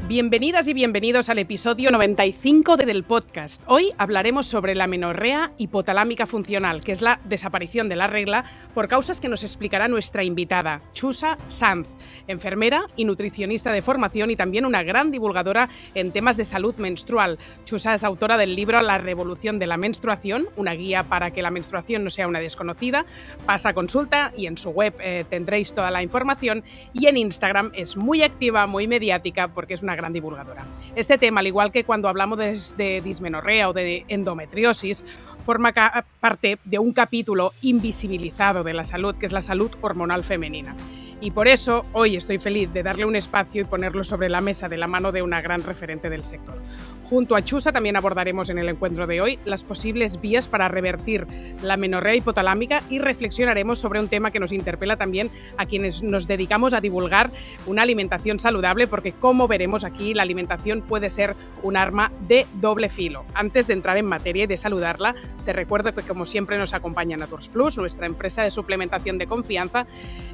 Bienvenidas y bienvenidos al episodio 95 del podcast. Hoy hablaremos sobre la amenorrea hipotalámica funcional, que es la desaparición de la regla por causas que nos explicará nuestra invitada, Chusa Sanz, enfermera y nutricionista de formación y también una gran divulgadora en temas de salud menstrual. Chusa es autora del libro La revolución de la menstruación, una guía para que la menstruación no sea una desconocida. Pasa a consulta y en su web tendréis toda la información, y en Instagram es muy activa, muy mediática, porque es una gran divulgadora. Este tema, al igual que cuando hablamos de dismenorrea o de endometriosis, forma parte de un capítulo invisibilizado de la salud, que es la salud hormonal femenina. Y por eso hoy estoy feliz de darle un espacio y ponerlo sobre la mesa de la mano de una gran referente del sector. Junto a Chusa también abordaremos en el encuentro de hoy las posibles vías para revertir la amenorrea hipotalámica y reflexionaremos sobre un tema que nos interpela también a quienes nos dedicamos a divulgar una alimentación saludable, porque como veremos aquí, la alimentación puede ser un arma de doble filo. Antes de entrar en materia y de saludarla, te recuerdo que como siempre nos acompaña Naturs Plus, nuestra empresa de suplementación de confianza,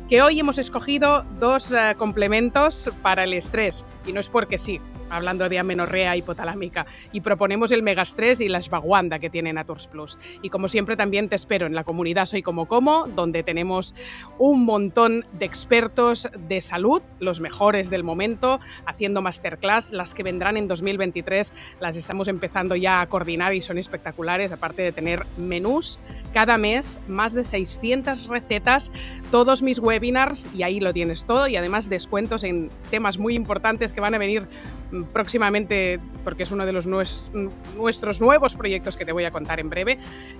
que hoy hemos escogido dos complementos para el estrés, y no es porque sí, hablando de amenorrea hipotalámica, y proponemos el Megastress y la Ashwagandha que tiene Naturs Plus. Y como siempre también te espero en la comunidad Soy Como Como, donde tenemos un montón de expertos de salud, los mejores del momento, haciendo masterclass. Las que vendrán en 2023 las estamos empezando ya a coordinar y son espectaculares, aparte de tener menús cada mes, más de 600 recetas, todos mis webinars, y ahí lo tienes todo, y además descuentos en temas muy importantes que van a venir próximamente, porque es uno de los nuestros nuevos proyectos que te voy a contar en breve,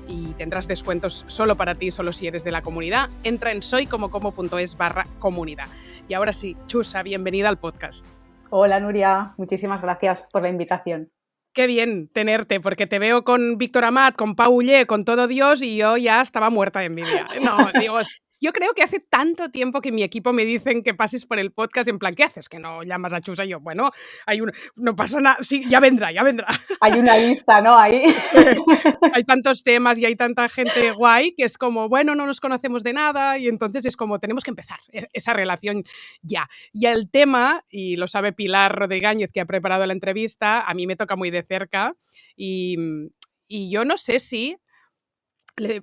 y tendrás descuentos solo para ti, solo si eres de la comunidad. Entra en soycomocomo.es/comunidad. Y ahora sí, Chusa, bienvenida al podcast. Hola Nuria, muchísimas gracias por la invitación. Qué bien tenerte, porque te veo con Víctor Amat, con Pau Uller, con todo Dios, y yo ya estaba muerta de envidia. No, digo, yo creo que hace tanto tiempo que mi equipo me dicen que pases por el podcast, en plan, ¿qué haces? Que no llamas a Chusa. Y yo, bueno, no pasa nada, sí, ya vendrá. Hay una lista, ¿no? Ahí. Hay tantos temas y hay tanta gente guay que es como, bueno, no nos conocemos de nada, y entonces es como, tenemos que empezar esa relación ya. Y el tema, y lo sabe Pilar Rodríguez, que ha preparado la entrevista, a mí me toca muy de cerca, y yo no sé si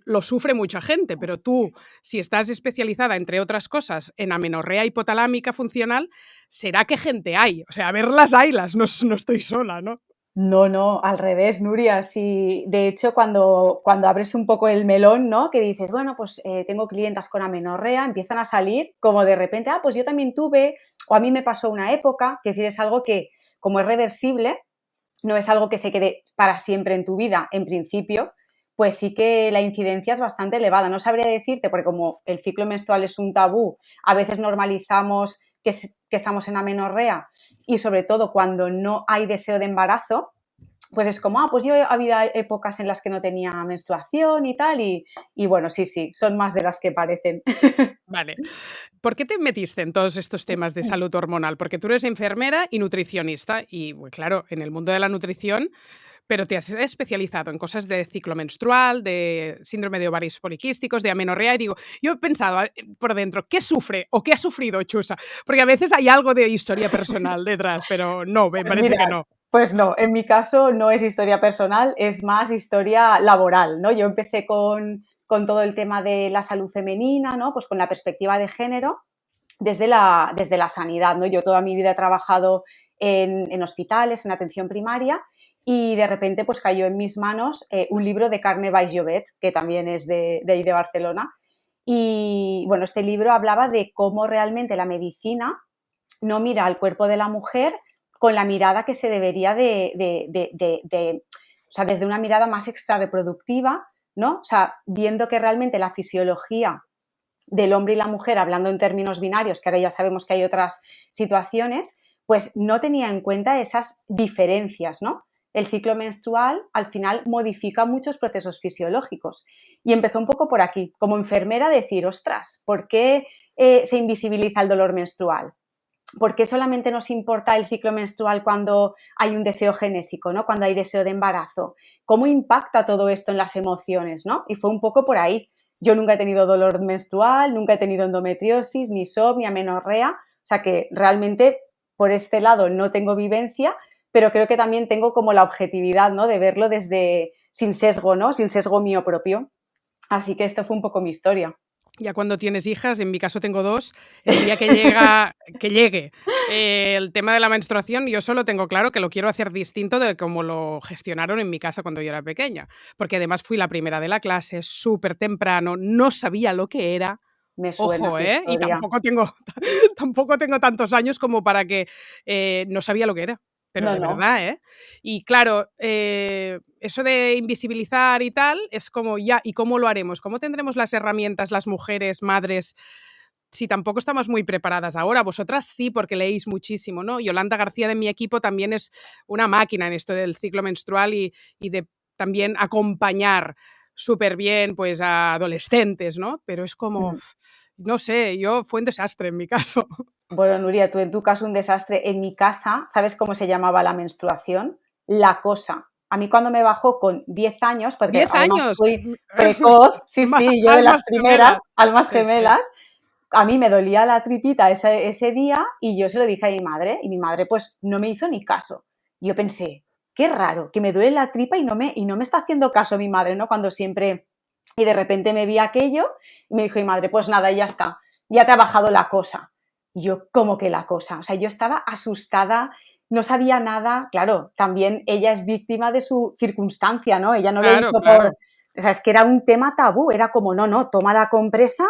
lo sufre mucha gente, pero tú, si estás especializada, entre otras cosas, en amenorrea hipotalámica funcional, ¿será que gente hay? O sea, a ver las haylas, no estoy sola, ¿no? No, al revés, Nuria. Sí, de hecho, cuando abres un poco el melón, ¿no? Que dices, bueno, pues tengo clientas con amenorrea, empiezan a salir como de repente, pues yo también tuve, o a mí me pasó una época, que es algo que, como es reversible, no es algo que se quede para siempre en tu vida, en principio, pues sí que la incidencia es bastante elevada. No sabría decirte, porque como el ciclo menstrual es un tabú, a veces normalizamos que estamos en amenorrea, y sobre todo cuando no hay deseo de embarazo, pues es como, pues yo había épocas en las que no tenía menstruación y tal, y bueno, sí, son más de las que parecen. Vale. ¿Por qué te metiste en todos estos temas de salud hormonal? Porque tú eres enfermera y nutricionista y, pues, claro, en el mundo de la nutrición, pero te has especializado en cosas de ciclo menstrual, de síndrome de ovarios poliquísticos, de amenorrea, y digo, yo he pensado por dentro, ¿qué sufre o qué ha sufrido Chusa? Porque a veces hay algo de historia personal detrás, pero no, me parece que no. Pues no, en mi caso no es historia personal, es más historia laboral, ¿no? Yo empecé con todo el tema de la salud femenina, ¿no? Pues con la perspectiva de género desde la sanidad, ¿no? Yo toda mi vida he trabajado en hospitales, en atención primaria, y de repente pues cayó en mis manos un libro de Carme Baix-Llobet, que también es de ahí de Barcelona. Y bueno, este libro hablaba de cómo realmente la medicina no mira al cuerpo de la mujer con la mirada que se debería o sea, desde una mirada más extrarreproductiva, ¿no? O sea, viendo que realmente la fisiología del hombre y la mujer, hablando en términos binarios, que ahora ya sabemos que hay otras situaciones, pues no tenía en cuenta esas diferencias, ¿no? El ciclo menstrual al final modifica muchos procesos fisiológicos, y empezó un poco por aquí, como enfermera, decir, ostras, ¿por qué se invisibiliza el dolor menstrual? ¿Por qué solamente nos importa el ciclo menstrual cuando hay un deseo genésico, ¿no? Cuando hay deseo de embarazo? ¿Cómo impacta todo esto en las emociones, ¿no? Y fue un poco por ahí. Yo nunca he tenido dolor menstrual, nunca he tenido endometriosis, ni SOP, ni amenorrea. O sea que realmente por este lado no tengo vivencia, pero creo que también tengo como la objetividad, ¿no? De verlo desde sin sesgo, ¿no? Sin sesgo mío propio. Así que esto fue un poco mi historia. Ya cuando tienes hijas, en mi caso tengo 2, el día que llegue el tema de la menstruación, yo solo tengo claro que lo quiero hacer distinto de cómo lo gestionaron en mi casa cuando yo era pequeña, porque además fui la primera de la clase, súper temprano, no sabía lo que era. Me suena Ojo, tu y historia. tampoco tengo tantos años como para que no sabía lo que era, pero No, de no. verdad, ¿eh? Y claro, eso de invisibilizar y tal es como ya, ¿y cómo lo haremos? ¿Cómo tendremos las herramientas, las mujeres, madres, si tampoco estamos muy preparadas ahora? Vosotras sí, porque leéis muchísimo, ¿no? Yolanda García de mi equipo también es una máquina en esto del ciclo menstrual y de también acompañar súper bien pues a adolescentes, ¿no? Pero es como, Mm. no sé, fue un desastre en mi caso. Bueno, Nuria, tú en tu caso un desastre. En mi casa, ¿sabes cómo se llamaba la menstruación? La cosa. A mí cuando me bajó con 10 años, porque ¡10 además años! fui precoz, sí, sí, yo de las Almas gemelas. primeras, almas Sí, sí. gemelas, a mí me dolía la tripita ese día y yo se lo dije a mi madre y mi madre pues no me hizo ni caso. Y yo pensé, qué raro, que me duele la tripa y no me está haciendo caso mi madre, ¿no? Cuando siempre... Y de repente me vi aquello y me dijo mi madre, pues nada, ya está, ya te ha bajado la cosa. Y yo, ¿cómo que la cosa? O sea, yo estaba asustada, no sabía nada. Claro, también ella es víctima de su circunstancia, ¿no? Ella no lo Claro, hizo por... claro. O sea, es que era un tema tabú, era como, no, no, toma la compresa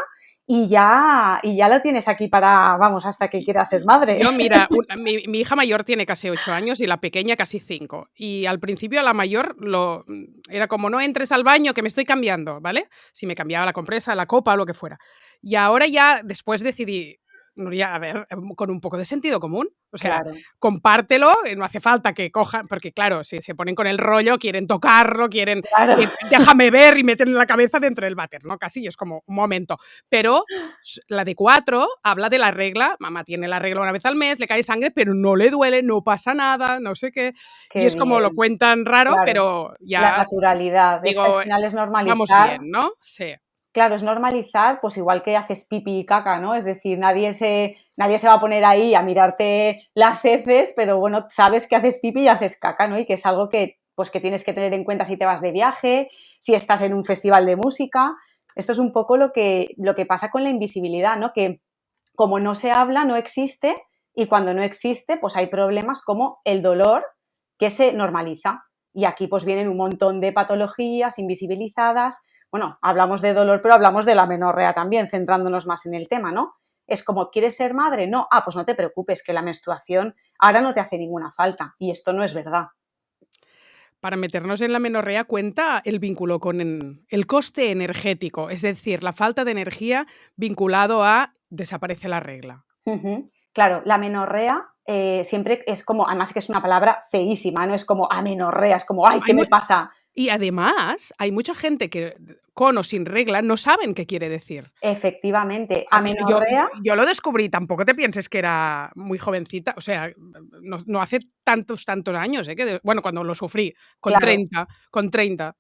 y ya lo tienes aquí para, vamos, hasta que quieras ser madre. Yo, mira, mi hija mayor tiene casi 8 años y la pequeña casi 5. Y al principio a la mayor era como, no entres al baño, que me estoy cambiando, ¿vale? Si me cambiaba la compresa, la copa o lo que fuera. Y ahora ya después decidí, Nuria, a ver, con un poco de sentido común. O sea, Claro, compártelo, no hace falta que cojan, porque claro, si se ponen con el rollo, quieren tocarlo, quieren, claro, déjame ver y meten la cabeza dentro del váter, ¿no? Casi, y es como un momento. Pero la de 4 habla de la regla, mamá tiene la regla una vez al mes, le cae sangre, pero no le duele, no pasa nada, no sé qué. Y qué es como lo bien, cuentan raro, claro. pero La ya naturalidad, es que al digo, final es vamos normalizar. bien, ¿no? Sí. Claro, es normalizar, pues igual que haces pipí y caca, ¿no? Es decir, nadie se va a poner ahí a mirarte las heces, pero bueno, sabes que haces pipí y haces caca, ¿no? Y que es algo que, pues, que tienes que tener en cuenta si te vas de viaje, si estás en un festival de música. Esto es un poco lo que pasa con la invisibilidad, ¿no? Que como no se habla, no existe, y cuando no existe, pues hay problemas como el dolor que se normaliza. Y aquí pues vienen un montón de patologías invisibilizadas. Bueno, hablamos de dolor, pero hablamos de la menorrea también, centrándonos más en el tema, ¿no? Es como, ¿quieres ser madre? No, pues no te preocupes, que la menstruación ahora no te hace ninguna falta. Y esto no es verdad. Para meternos en la menorrea cuenta el vínculo con el coste energético, es decir, la falta de energía vinculado a desaparece la regla. Ujú. Claro, la menorrea siempre es como, además que es una palabra feísima, no es como amenorrea, es como, ay, Hay ¿qué mu me pasa? y además hay mucha gente que con o sin regla no saben qué quiere decir. Efectivamente, A mí amenorrea, yo lo descubrí, tampoco te pienses que era muy jovencita, o sea, no hace tantos años, que bueno, cuando lo sufrí, claro, con 30.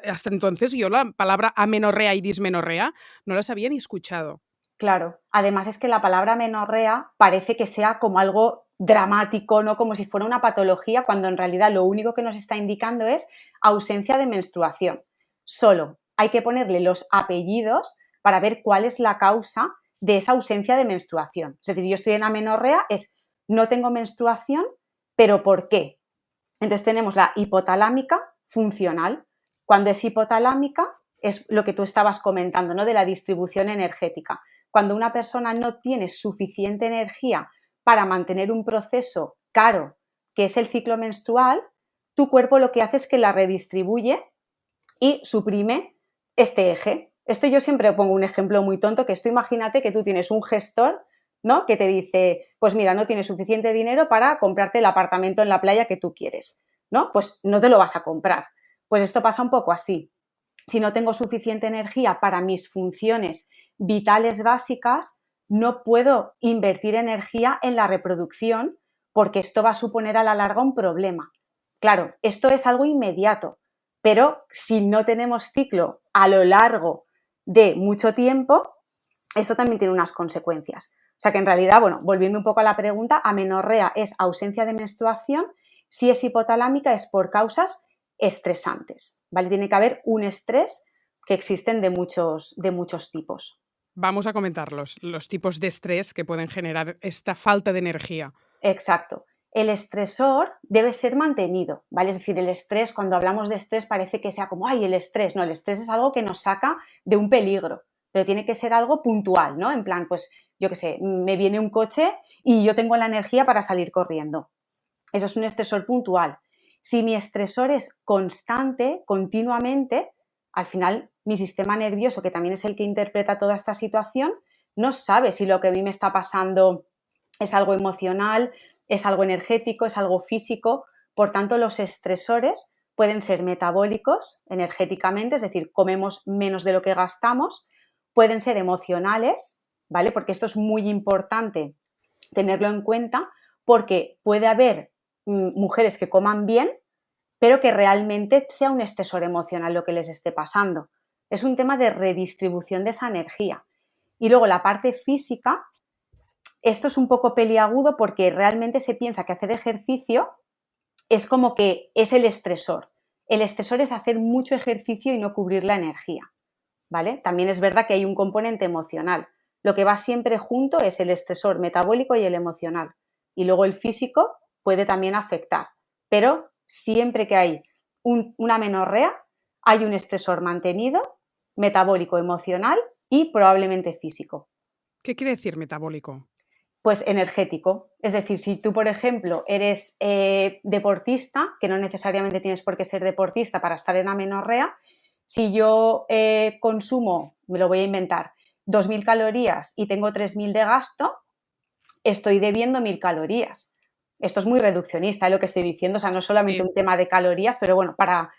Hasta entonces yo la palabra amenorrea y dismenorrea no las había ni escuchado. claro. Además es que la palabra menorrea parece que sea como algo dramático, ¿no? Como si fuera una patología, cuando en realidad lo único que nos está indicando es ausencia de menstruación. Solo hay que ponerle los apellidos para ver cuál es la causa de esa ausencia de menstruación. Es decir, yo estoy en amenorrea, es no tengo menstruación, pero ¿por qué? Entonces tenemos la hipotalámica funcional. Cuando es hipotalámica es lo que tú estabas comentando, ¿no? De la distribución energética. Cuando una persona no tiene suficiente energía para mantener un proceso caro, que es el ciclo menstrual, tu cuerpo lo que hace es que la redistribuye y suprime este eje. Esto yo siempre pongo un ejemplo muy tonto, que esto imagínate que tú tienes un gestor, ¿no? Que te dice, pues mira, no tienes suficiente dinero para comprarte el apartamento en la playa que tú quieres, ¿no? Pues no te lo vas a comprar. Pues esto pasa un poco así. Si no tengo suficiente energía para mis funciones vitales básicas, no puedo invertir energía en la reproducción porque esto va a suponer a la larga un problema. Claro, esto es algo inmediato, pero si no tenemos ciclo a lo largo de mucho tiempo, Esto también tiene unas consecuencias. O sea que en realidad, bueno, volviendo un poco a la pregunta, amenorrea es ausencia de menstruación. Si es hipotalámica es por causas estresantes, ¿vale? Tiene que haber un estrés que existen de muchos tipos. Vamos a comentar los tipos de estrés que pueden generar esta falta de energía. Exacto. El estresor debe ser mantenido, ¿vale? Es decir, el estrés, cuando hablamos de estrés parece que sea como, ¡ay, el estrés! No, el estrés es algo que nos saca de un peligro, pero tiene que ser algo puntual, ¿no? En plan, pues, yo qué sé, me viene un coche y yo tengo la energía para salir corriendo. Eso es un estresor puntual. Si mi estresor es constante, continuamente, al final mi sistema nervioso, que también es el que interpreta toda esta situación, no sabe si lo que a mí me está pasando es algo emocional, es algo energético, es algo físico. Por tanto, los estresores pueden ser metabólicos, energéticamente, es decir, comemos menos de lo que gastamos, pueden ser emocionales, ¿vale? Porque esto es muy importante tenerlo en cuenta, porque puede haber mujeres que coman bien, pero que realmente sea un estresor emocional lo que les esté pasando. Es un tema de redistribución de esa energía. Y luego la parte física, esto es un poco peliagudo porque realmente se piensa que hacer ejercicio es como que es el estresor. El estresor es hacer mucho ejercicio y no cubrir la energía, ¿vale? También es verdad que hay un componente emocional. Lo que va siempre junto es el estresor metabólico y el emocional. Y luego el físico puede también afectar. Pero siempre que hay una amenorrea, hay un estresor mantenido, metabólico, emocional y probablemente físico. ¿Qué quiere decir metabólico? Pues energético. Es decir, si tú, por ejemplo, eres deportista, que no necesariamente tienes por qué ser deportista para estar en amenorrea, si yo consumo, me lo voy a inventar, 2.000 calorías y tengo 3.000 de gasto, estoy debiendo 1.000 calorías. Esto es muy reduccionista, lo que estoy diciendo, o sea, no es solamente Sí. un tema de calorías, pero bueno, para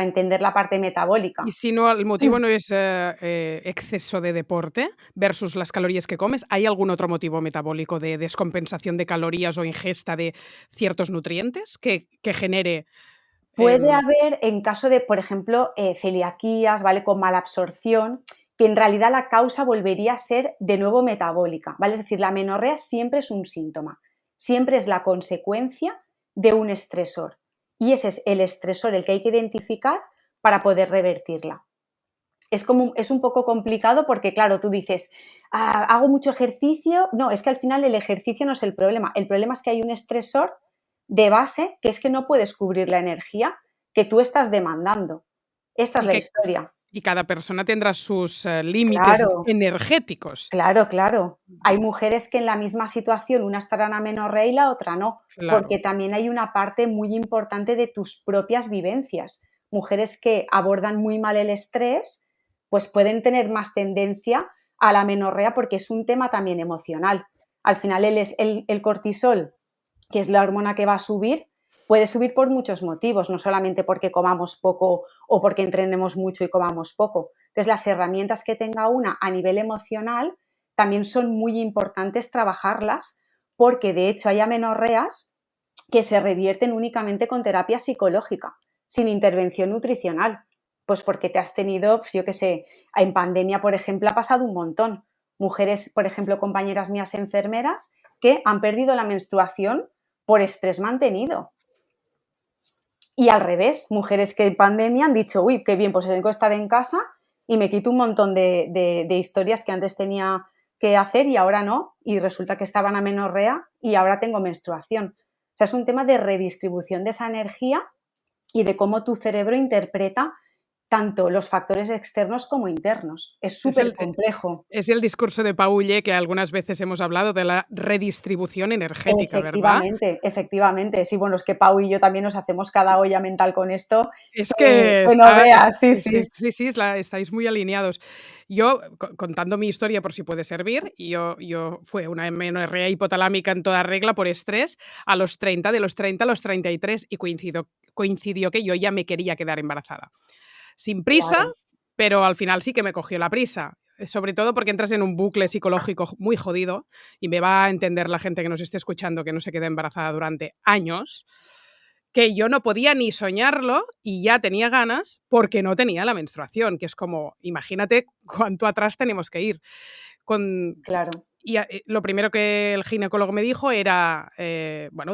entender la parte Y metabólica. si no, el motivo no es exceso de deporte versus las calorías que comes, ¿hay algún otro motivo metabólico de descompensación de calorías o ingesta de ciertos nutrientes que genere? Puede em, haber, en caso de, por ejemplo, celiaquías, ¿vale? Con mala absorción, que en realidad la causa volvería a ser de nuevo metabólica, ¿vale? Es decir, la amenorrea siempre es un síntoma, siempre es la consecuencia de un estresor. Y ese es el estresor el que hay que identificar para poder revertirla. Es un poco complicado porque, claro, tú dices, hago mucho ejercicio. No, es que al final el ejercicio no es el problema. El problema es que hay un estresor de base que es que no puedes cubrir la energía que tú estás demandando. Esta es y la que historia. y cada persona tendrá sus límites Claro, energéticos. claro, claro. Hay mujeres que en la misma situación, una estará en amenorrea y la otra no, Claro. porque también hay una parte muy importante de tus propias vivencias. Mujeres que abordan muy mal el estrés, pues pueden tener más tendencia a la amenorrea porque es un tema también emocional. Al final el cortisol, que es la hormona que va a subir, puede subir por muchos motivos, no solamente porque comamos poco o porque entrenemos mucho y comamos poco. Entonces, las herramientas que tenga una a nivel emocional también son muy importantes trabajarlas, porque de hecho hay amenorreas que se revierten únicamente con terapia psicológica, sin intervención nutricional. Pues porque te has tenido, pues yo qué sé, en pandemia, por ejemplo, ha pasado un montón. Mujeres, por ejemplo, compañeras mías enfermeras, que han perdido la menstruación por estrés mantenido. Y al revés, mujeres que en pandemia han dicho, uy, qué bien, pues tengo que estar en casa y me quito un montón de historias que antes tenía que hacer y ahora no, y resulta que estaban a amenorrea y ahora tengo menstruación. O sea, es un tema de redistribución de esa energía y de cómo tu cerebro interpreta tanto los factores externos como internos. Es Es súper el, complejo. es el discurso de Paulle que algunas veces hemos hablado de la redistribución energética, ¿verdad? Efectivamente, efectivamente. Sí, bueno, es que Pau y yo también nos hacemos cada olla mental con esto, Es que que no está veas, sí, sí, sí. sí, sí, estáis muy alineados. Yo, contando mi historia por si puede servir, yo fue una amenorrea hipotalámica en toda regla por estrés a los 30, de los 30 a los 33 y coincidió que yo ya me quería quedar embarazada. Sin prisa, Claro, pero al final sí que me cogió la prisa. Sobre todo porque entras en un bucle psicológico muy jodido y me va a entender la gente que nos esté escuchando que no se queda embarazada durante años, que yo no podía ni soñarlo y ya tenía ganas porque no tenía la menstruación, que es como, imagínate cuánto atrás tenemos que ir. Claro. Y lo primero que el ginecólogo me dijo era,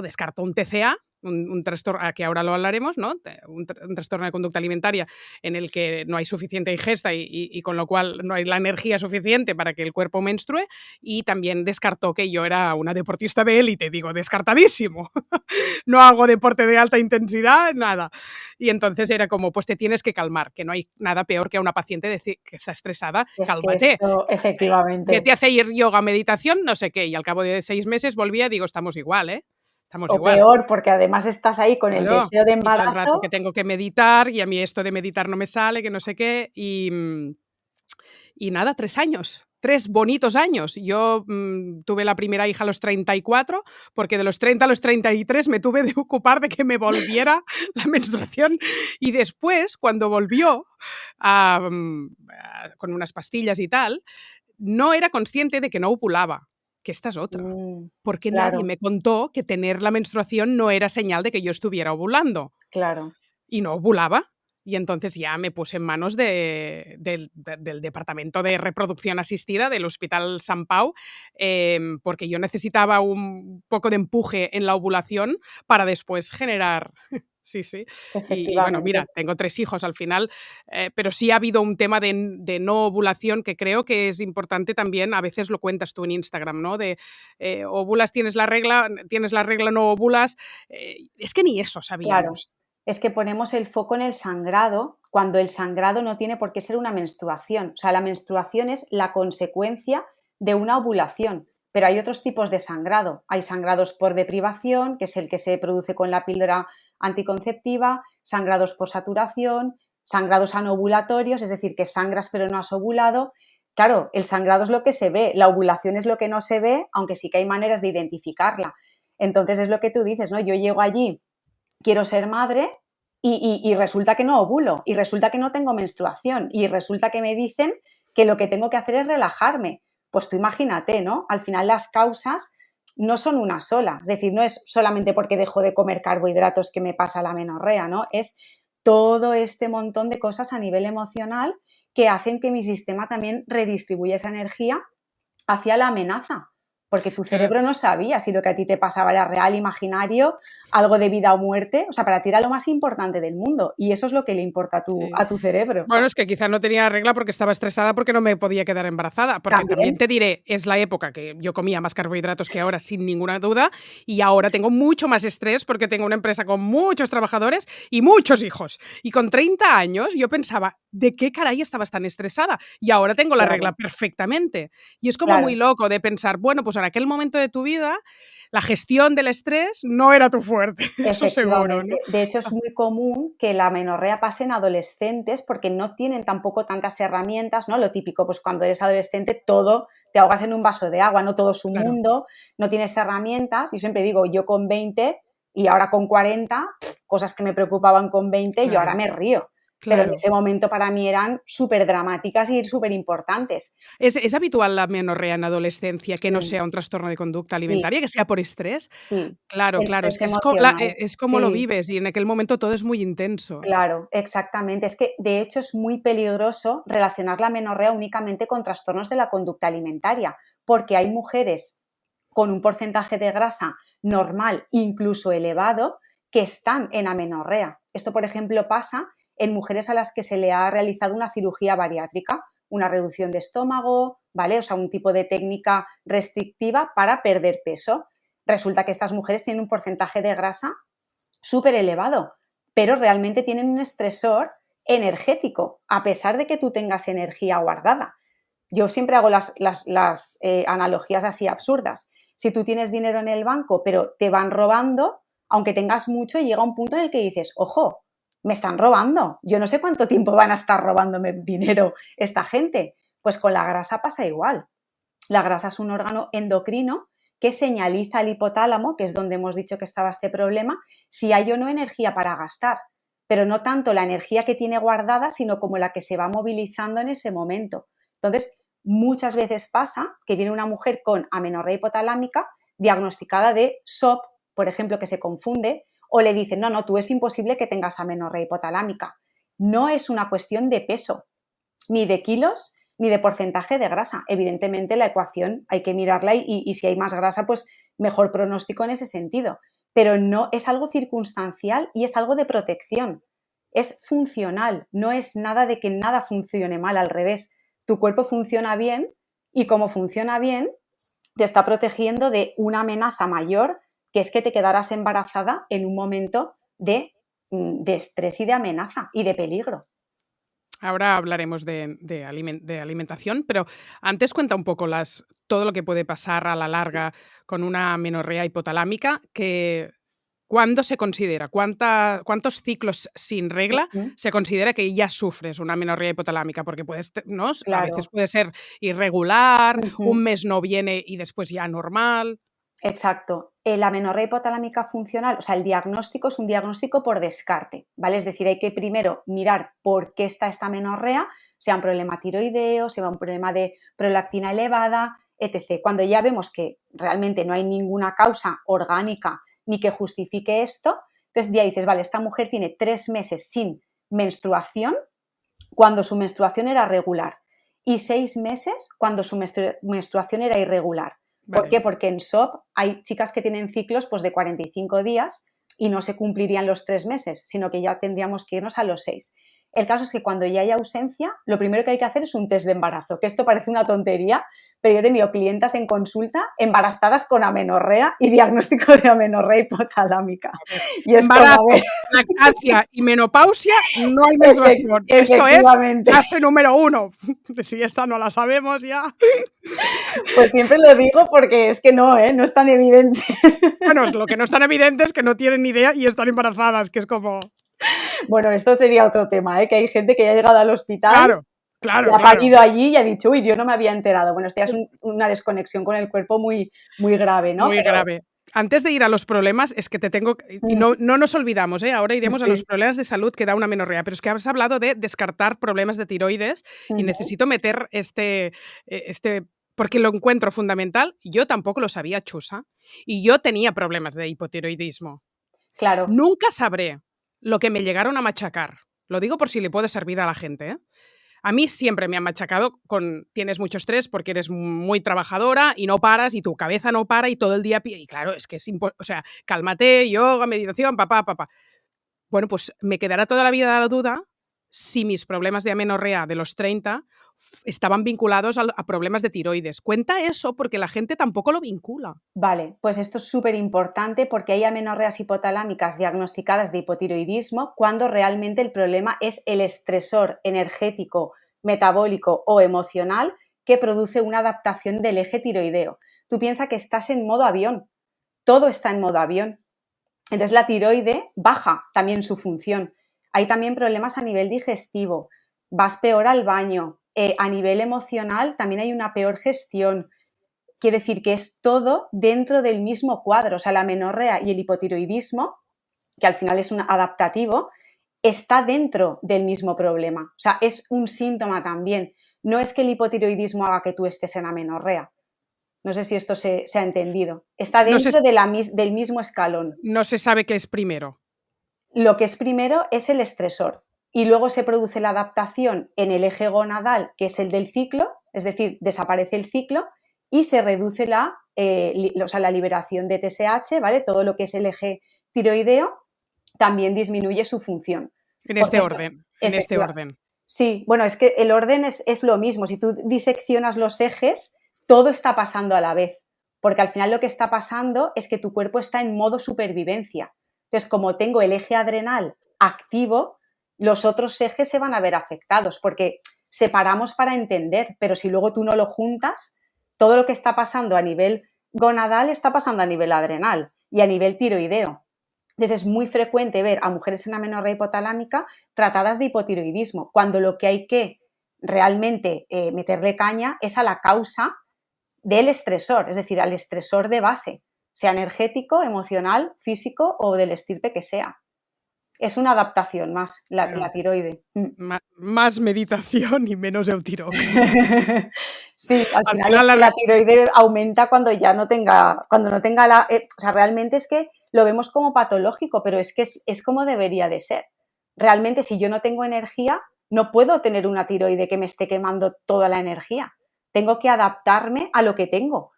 descartó un TCA, un trastorno, que ahora lo hablaremos, ¿no? Un trastorno de conducta alimentaria en el que no hay suficiente ingesta y con lo cual no hay la energía suficiente para que el cuerpo menstrue, y también descartó que yo era una deportista de élite, digo, descartadísimo, no hago deporte de alta intensidad, nada. Y entonces era como, pues te tienes que calmar, que no hay nada peor que a una paciente decir que está estresada, Es que cálmate, esto, efectivamente. vete a hacer yoga, meditación, no sé qué, y al cabo de 6 meses volvía, digo, estamos igual, ¿eh? Estamos O igual. peor, porque además estás ahí con el Claro, deseo de y todo el rato que embarazo. tengo que meditar, y a mí esto de meditar no me sale, que no sé qué, y nada, 3 años, 3 bonitos años. Yo tuve la primera hija a los 34, porque de los 30 a los 33 me tuve de ocupar de que me volviera la menstruación, y después, cuando volvió, con unas pastillas y tal, no era consciente de que no ovulaba, que esta es otra, porque nadie Claro, me contó que tener la menstruación no era señal de que yo estuviera ovulando, claro. y no ovulaba. Y entonces ya me puse en manos del Departamento de Reproducción Asistida del Hospital Sant Pau, porque yo necesitaba un poco de empuje en la ovulación para después generar. Sí, sí. Y bueno, mira, Efectivamente. tengo 3 hijos al final, pero sí ha habido un tema de no ovulación que creo que es importante también, a veces lo cuentas tú en Instagram, ¿no? De ovulas, tienes la regla, no ovulas. Es que ni eso Claro. sabíamos. Es que ponemos el foco en el sangrado cuando el sangrado no tiene por qué ser una menstruación. O sea, la menstruación es la consecuencia de una ovulación. Pero hay otros tipos de sangrado. Hay sangrados por deprivación, que es el que se produce con la píldora anticonceptiva, sangrados por saturación, sangrados anovulatorios, es decir, que sangras pero no has ovulado. Claro, el sangrado es lo que se ve, la ovulación es lo que no se ve, aunque sí que hay maneras de identificarla. Entonces es lo que tú dices, ¿no? Yo llego allí, quiero ser madre y resulta que no ovulo, y resulta que no tengo menstruación, y resulta que me dicen que lo que tengo que hacer es relajarme. Pues tú imagínate, ¿no? Al final las causas no son una sola, es decir, no es solamente porque dejo de comer carbohidratos que me pasa la amenorrea, ¿no? Es todo este montón de cosas a nivel emocional que hacen que mi sistema también redistribuya esa energía hacia la amenaza, porque tu Claro. cerebro no sabía si lo que a ti te pasaba era real, imaginario, algo de vida o muerte. O sea, para ti era lo más importante del mundo y eso es lo que le importa Sí. a tu cerebro. Bueno, es que quizá no tenía regla porque estaba estresada porque no me podía quedar embarazada, porque también También, te diré, es la época que yo comía más carbohidratos que ahora, sin ninguna duda, y ahora tengo mucho más estrés porque tengo una empresa con muchos trabajadores y muchos hijos. Y con 30 años yo pensaba, ¿de qué caray estabas tan estresada? Y ahora tengo la regla claro, perfectamente. Y es como muy claro. loco de pensar, bueno, pues en aquel momento de tu vida la gestión del estrés no era tu fuerte, eso seguro, ¿no? Efectivamente. De hecho, es muy común que la menorrea pase en adolescentes porque no tienen tampoco tantas herramientas, ¿no? Lo típico, pues cuando eres adolescente todo te ahogas en un vaso de agua, no todo es un Claro, mundo, no tienes herramientas. Yo siempre digo, yo con 20 y ahora con 40, cosas que me preocupaban con 20, yo ahora claro, me río. Pero en claro. ese momento para mí eran súper dramáticas y súper importantes. ¿Es habitual la menorrea en adolescencia que no Sí, sea un trastorno de conducta sí, alimentaria, que sea por estrés? sí. Claro, El claro, es estrés que emocional. es como lo Sí. vives y en aquel momento todo es muy intenso. Claro, exactamente. Es que, de hecho, es muy peligroso relacionar la menorrea únicamente con trastornos de la conducta alimentaria, porque hay mujeres con un porcentaje de grasa normal, incluso elevado, que están en amenorrea. Esto, por ejemplo, pasa en mujeres a las que se le ha realizado una cirugía bariátrica, una reducción de estómago, ¿vale? O sea, un tipo de técnica restrictiva para perder peso. Resulta que estas mujeres tienen un porcentaje de grasa súper elevado, pero realmente tienen un estresor energético, a pesar de que tú tengas energía guardada. Yo siempre hago las analogías así absurdas. Si tú tienes dinero en el banco, pero te van robando, aunque tengas mucho, llega un punto en el que dices, ojo, me están robando. Yo no sé cuánto tiempo van a estar robándome dinero esta gente. Pues con la grasa pasa igual. La grasa es un órgano endocrino que señaliza al hipotálamo, que es donde hemos dicho que estaba este problema, si hay o no energía para gastar, pero no tanto la energía que tiene guardada, sino como la que se va movilizando en ese momento. Entonces, muchas veces pasa que viene una mujer con amenorrea hipotalámica diagnosticada de SOP, por ejemplo, que se confunde, o le dicen, no, no, tú es imposible que tengas amenorrea hipotalámica. No es una cuestión de peso, ni de kilos, ni de porcentaje de grasa. Evidentemente la ecuación hay que mirarla y si hay más grasa, pues mejor pronóstico en ese sentido. Pero no es algo circunstancial y es algo de protección. Es funcional, no es nada de que nada funcione mal, al revés. Tu cuerpo funciona bien y como funciona bien, te está protegiendo de una amenaza mayor, que es que te quedarás embarazada en un momento de estrés y de amenaza y de peligro. Ahora hablaremos de alimentación, pero antes cuenta un poco todo lo que puede pasar a la larga con una amenorrea hipotalámica, que ¿cuándo se considera? ¿Cuántos ciclos sin regla Ujú. se considera que ya sufres una amenorrea hipotalámica? Porque ¿no? A veces Claro. puede ser irregular, un Ujú. mes no viene y después ya normal. Exacto. La amenorrea hipotalámica funcional, o sea, el diagnóstico es un diagnóstico por descarte, ¿vale? Es decir, hay que primero mirar por qué está esta amenorrea, sea un problema tiroideo, sea un problema de prolactina elevada, etc. Cuando ya vemos que realmente no hay ninguna causa orgánica ni que justifique esto, entonces ya dices, vale, esta mujer tiene 3 meses sin menstruación cuando su menstruación era regular y 6 meses cuando su menstruación era irregular. ¿Por Vale. qué? Porque en SOP hay chicas que tienen ciclos pues, de 45 días y no se cumplirían los 3 meses, sino que ya tendríamos que irnos a los 6. El caso es que cuando ya hay ausencia, lo primero que hay que hacer es un test de embarazo, que esto parece una tontería, pero yo he tenido clientas en consulta embarazadas con amenorrea y diagnóstico de amenorrea hipotalámica. A ver, Y es como, a embarazo, ver, lactancia y menopausia, no hay menstruación. Esto es efectivamente. fase número 1. Si esta no la sabemos ya. Pues siempre lo digo porque es que no, no es tan evidente. Bueno, lo que no es tan evidente es que no tienen ni idea y están embarazadas, que es como... Bueno, esto sería otro tema, que hay gente que ya ha llegado al hospital Claro, y claro, ha claro. parido allí y ha dicho, uy, yo no me había enterado. Bueno, esto ya es una desconexión con el cuerpo muy, muy grave, ¿no? Muy Pero grave. Antes de ir a los problemas, es que te tengo... Y no nos olvidamos, ahora iremos a los sí. problemas de salud que da una amenorrea, pero es que has hablado de descartar problemas de tiroides y Ujú. necesito meter porque lo encuentro fundamental. Yo tampoco lo sabía, Chusa, y yo tenía problemas de hipotiroidismo. Claro, Nunca sabré lo que me llegaron a machacar. Lo digo por si le puede servir a la gente, ¿eh? A mí siempre me han machacado con tienes mucho estrés porque eres muy trabajadora y no paras y tu cabeza no para y todo el día... Y claro, es que o sea, cálmate, yoga, meditación, papá, papá. Bueno, pues me quedará toda la vida la duda si mis problemas de amenorrea de los 30 estaban vinculados a problemas de tiroides. Cuenta eso porque la gente tampoco lo vincula. vale, pues esto es súper importante porque hay amenorreas hipotalámicas diagnosticadas de hipotiroidismo cuando realmente el problema es el estresor energético, metabólico o emocional que produce una adaptación del eje tiroideo. Tú piensas que estás en modo avión, todo está en modo avión. Entonces la tiroide baja también su función. Hay también problemas a nivel digestivo, vas peor al baño, a nivel emocional también hay una peor gestión. Quiere decir que es todo dentro del mismo cuadro, o sea, la amenorrea y el hipotiroidismo, que al final es un adaptativo, está dentro del mismo problema, o sea, es un síntoma también. No es que el hipotiroidismo haga que tú estés en amenorrea. No sé si esto se ha entendido. Está No se, dentro de del mismo escalón. no se sabe qué es primero. Lo que es primero es el estresor y luego se produce la adaptación en el eje gonadal, que es el del ciclo, es decir, desaparece el ciclo y se reduce la liberación de TSH, ¿vale? Todo lo que es el eje tiroideo también disminuye su función. En Porque este esto, orden, en este efectiva, orden. sí, bueno, es que el orden es lo mismo. Si tú diseccionas los ejes, todo está pasando a la vez, porque al final lo que está pasando es que tu cuerpo está en modo supervivencia. Entonces, como tengo el eje adrenal activo, los otros ejes se van a ver afectados, porque separamos para entender, pero si luego tú no lo juntas, todo lo que está pasando a nivel gonadal está pasando a nivel adrenal y a nivel tiroideo. Entonces es muy frecuente ver a mujeres en amenorrea hipotalámica tratadas de hipotiroidismo, cuando lo que hay que realmente meterle caña es a la causa del estresor, es decir, al estresor de base, sea energético, emocional, físico o del estirpe que sea. Es una adaptación más, Bueno, la tiroide. más meditación y menos Eutirox. Sí, al Al final es final que la tiroide aumenta cuando ya no tenga, o sea, realmente es que lo vemos como patológico, pero es que es como debería de ser. Realmente, si yo no tengo energía, no puedo tener una tiroide que me esté quemando toda la energía. Tengo que adaptarme a lo que tengo.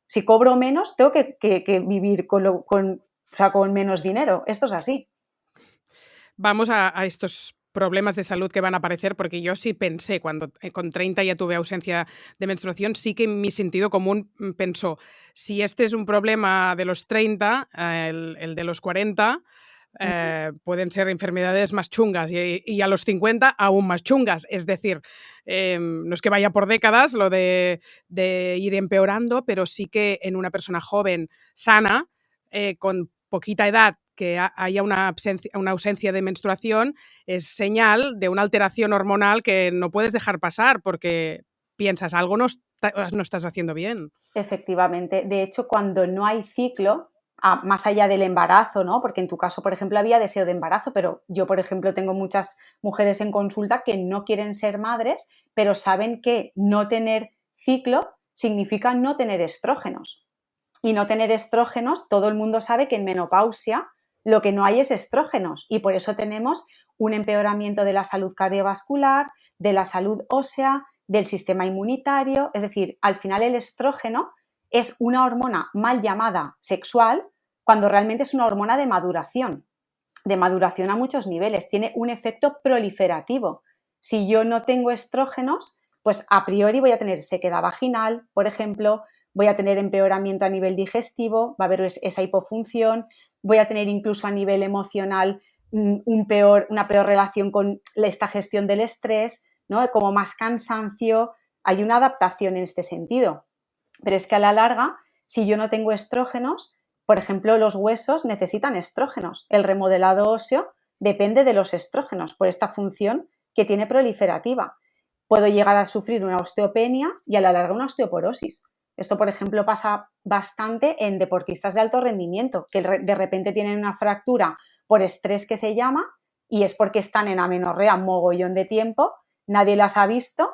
Si cobro menos, tengo que vivir con menos dinero. Esto es así. Vamos a estos problemas de salud que van a aparecer, porque yo sí pensé, cuando con 30 ya tuve ausencia de menstruación, sí que mi sentido común pensó, si este es un problema de los 30, el de los 40, pueden ser enfermedades más chungas y a los 50 aún más chungas. Es decir, no es que vaya por décadas lo de ir empeorando, pero sí que en una persona joven, sana, con poquita edad, que haya una ausencia de menstruación, es señal de una alteración hormonal que no puedes dejar pasar porque piensas, algo no estás haciendo bien. Efectivamente. De hecho, cuando no hay ciclo, más allá del embarazo, ¿no? Porque en tu caso, por ejemplo, había deseo de embarazo, pero yo, por ejemplo, tengo muchas mujeres en consulta que no quieren ser madres, pero saben que no tener ciclo significa no tener estrógenos. Y no tener estrógenos, todo el mundo sabe que en menopausia lo que no hay es estrógenos y por eso tenemos un empeoramiento de la salud cardiovascular, de la salud ósea, del sistema inmunitario. Es decir, al final el estrógeno es una hormona mal llamada sexual cuando realmente es una hormona de maduración a muchos niveles. Tiene un efecto proliferativo. Si yo no tengo estrógenos, pues a priori voy a tener sequedad vaginal, por ejemplo, voy a tener empeoramiento a nivel digestivo, va a haber esa hipofunción, voy a tener incluso a nivel emocional una peor relación con esta gestión del estrés, ¿no? Como más cansancio, hay una adaptación en este sentido. Pero es que a la larga, si yo no tengo estrógenos, por ejemplo, los huesos necesitan estrógenos. El remodelado óseo depende de los estrógenos por esta función que tiene proliferativa. Puedo llegar a sufrir una osteopenia y a la larga una osteoporosis. Esto, por ejemplo, pasa bastante en deportistas de alto rendimiento, que de repente tienen una fractura por estrés que se llama y es porque están en amenorrea mogollón de tiempo, nadie las ha visto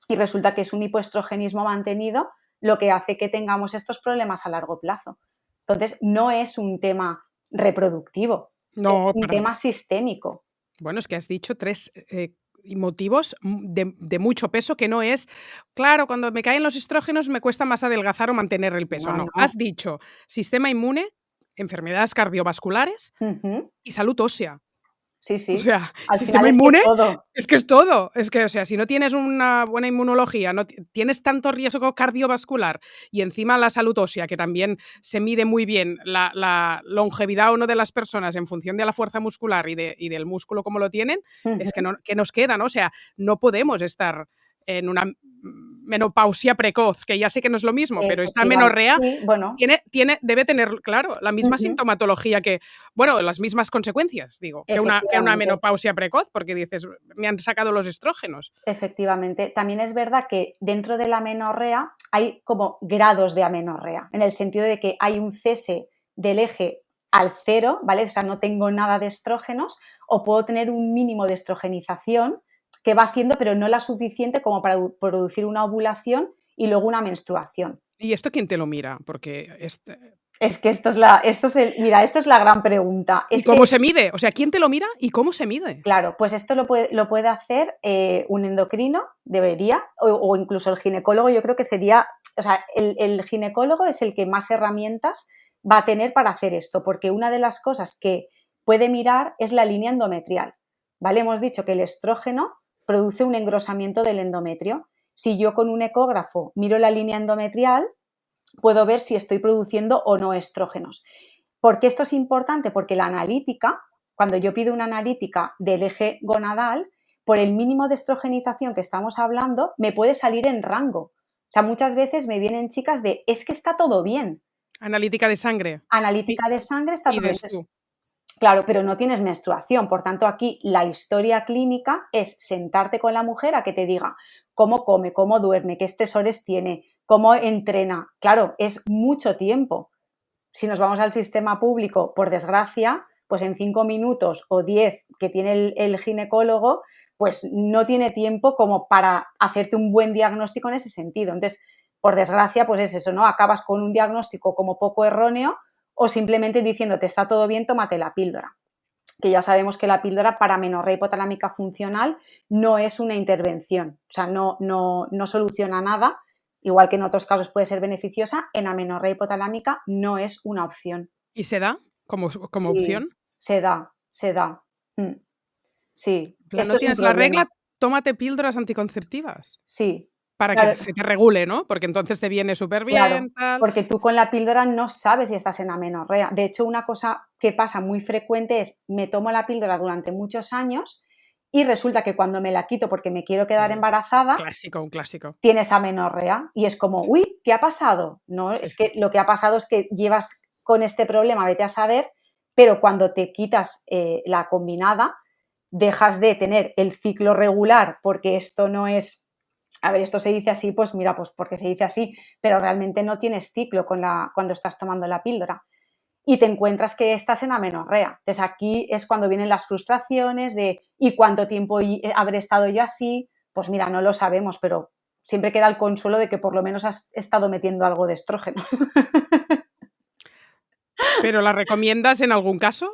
y resulta que es un hipoestrogenismo mantenido lo que hace que tengamos estos problemas a largo plazo. Entonces, no es un tema reproductivo, es No, un para. tema sistémico. Bueno, es que has dicho tres motivos de mucho peso que no es, claro, cuando me caen los estrógenos me cuesta más adelgazar o mantener el peso. No, No, no. has dicho sistema inmune, enfermedades cardiovasculares Uh-huh. y salud ósea. Sí, O sí. sea, Al final sistema es que inmune todo. es todo. Es que, o sea, si no tienes una buena inmunología, no tienes tanto riesgo cardiovascular y encima la salud ósea, que también se mide muy bien la longevidad o no de las personas en función de la fuerza muscular y del músculo como lo tienen, es que, Uh-huh. no, que nos queda, ¿no? O sea, no podemos estar en una menopausia precoz, que ya sé que no es lo mismo, pero esta Efectivamente. menorrea Sí, bueno. debe tener, claro, la misma Uh-huh. sintomatología que, bueno, las mismas consecuencias, digo, que una Efectivamente. menopausia precoz, porque dices, me han sacado los estrógenos. Efectivamente. También es verdad que dentro de la amenorrea hay como grados de amenorrea, en el sentido de que hay un cese del eje al cero, ¿vale? O sea, no tengo nada de estrógenos, o puedo tener un mínimo de estrogenización que va haciendo, pero no la suficiente como para producir una ovulación y luego una menstruación. ¿Y esto quién te lo mira? Porque Es que esto es la gran pregunta. ¿y Es que cómo se mide? O sea, ¿quién te lo mira y cómo se mide? claro, pues esto lo puede hacer un endocrino, debería, o incluso el ginecólogo. Yo creo que sería, o sea, el ginecólogo es el que más herramientas va a tener para hacer esto, porque una de las cosas que puede mirar es la línea endometrial, ¿vale? Hemos dicho que el estrógeno produce un engrosamiento del endometrio. Si yo con un ecógrafo miro la línea endometrial, puedo ver si estoy produciendo o no estrógenos. ¿Por qué esto es importante? Porque la analítica, cuando yo pido una analítica del eje gonadal, por el mínimo de estrogenización que estamos hablando, me puede salir en rango. O sea, muchas veces me vienen chicas de, es que está todo bien. Analítica de sangre. Analítica de sangre está todo bien. Pides tú. Claro, pero no tienes menstruación. Por tanto, aquí la historia clínica es sentarte con la mujer a que te diga cómo come, cómo duerme, qué estresores tiene, cómo entrena. Claro, es mucho tiempo. Si nos vamos al sistema público, por desgracia, pues en 5 minutos o 10 que tiene el ginecólogo, pues no tiene tiempo como para hacerte un buen diagnóstico en ese sentido. Entonces, por desgracia, pues es eso, ¿no? Acabas con un diagnóstico como poco erróneo o simplemente diciéndote está todo bien, tómate la píldora. Que ya sabemos que la píldora para amenorrea hipotalámica funcional no es una intervención, o sea, no soluciona nada, igual que en otros casos puede ser beneficiosa, en amenorrea hipotalámica no es una opción. ¿Y se da como Sí, opción? se da, se da. Sí, ¿No esto es un tienes la problema. regla? Tómate píldoras anticonceptivas. Sí, Para que claro, se te regule, ¿no? Porque entonces te viene súper claro, bien, tal. porque tú con la píldora no sabes si estás en amenorrea. De hecho, una cosa que pasa muy frecuente es, me tomo la píldora durante muchos años y resulta que cuando me la quito porque me quiero quedar embarazada, Clásico, un clásico. tienes amenorrea y es como, uy, ¿qué ha pasado? No, Sí, es sí. que lo que ha pasado es que llevas con este problema, vete a saber, pero cuando te quitas la combinada, dejas de tener el ciclo regular porque esto no es, a ver, esto se dice así, pues mira, pues porque se dice así, pero realmente no tienes ciclo cuando estás tomando la píldora y te encuentras que estás en amenorrea. Entonces aquí es cuando vienen las frustraciones de ¿y cuánto tiempo habré estado yo así? Pues mira, no lo sabemos, pero siempre queda el consuelo de que por lo menos has estado metiendo algo de estrógenos. ¿Pero la recomiendas en algún caso?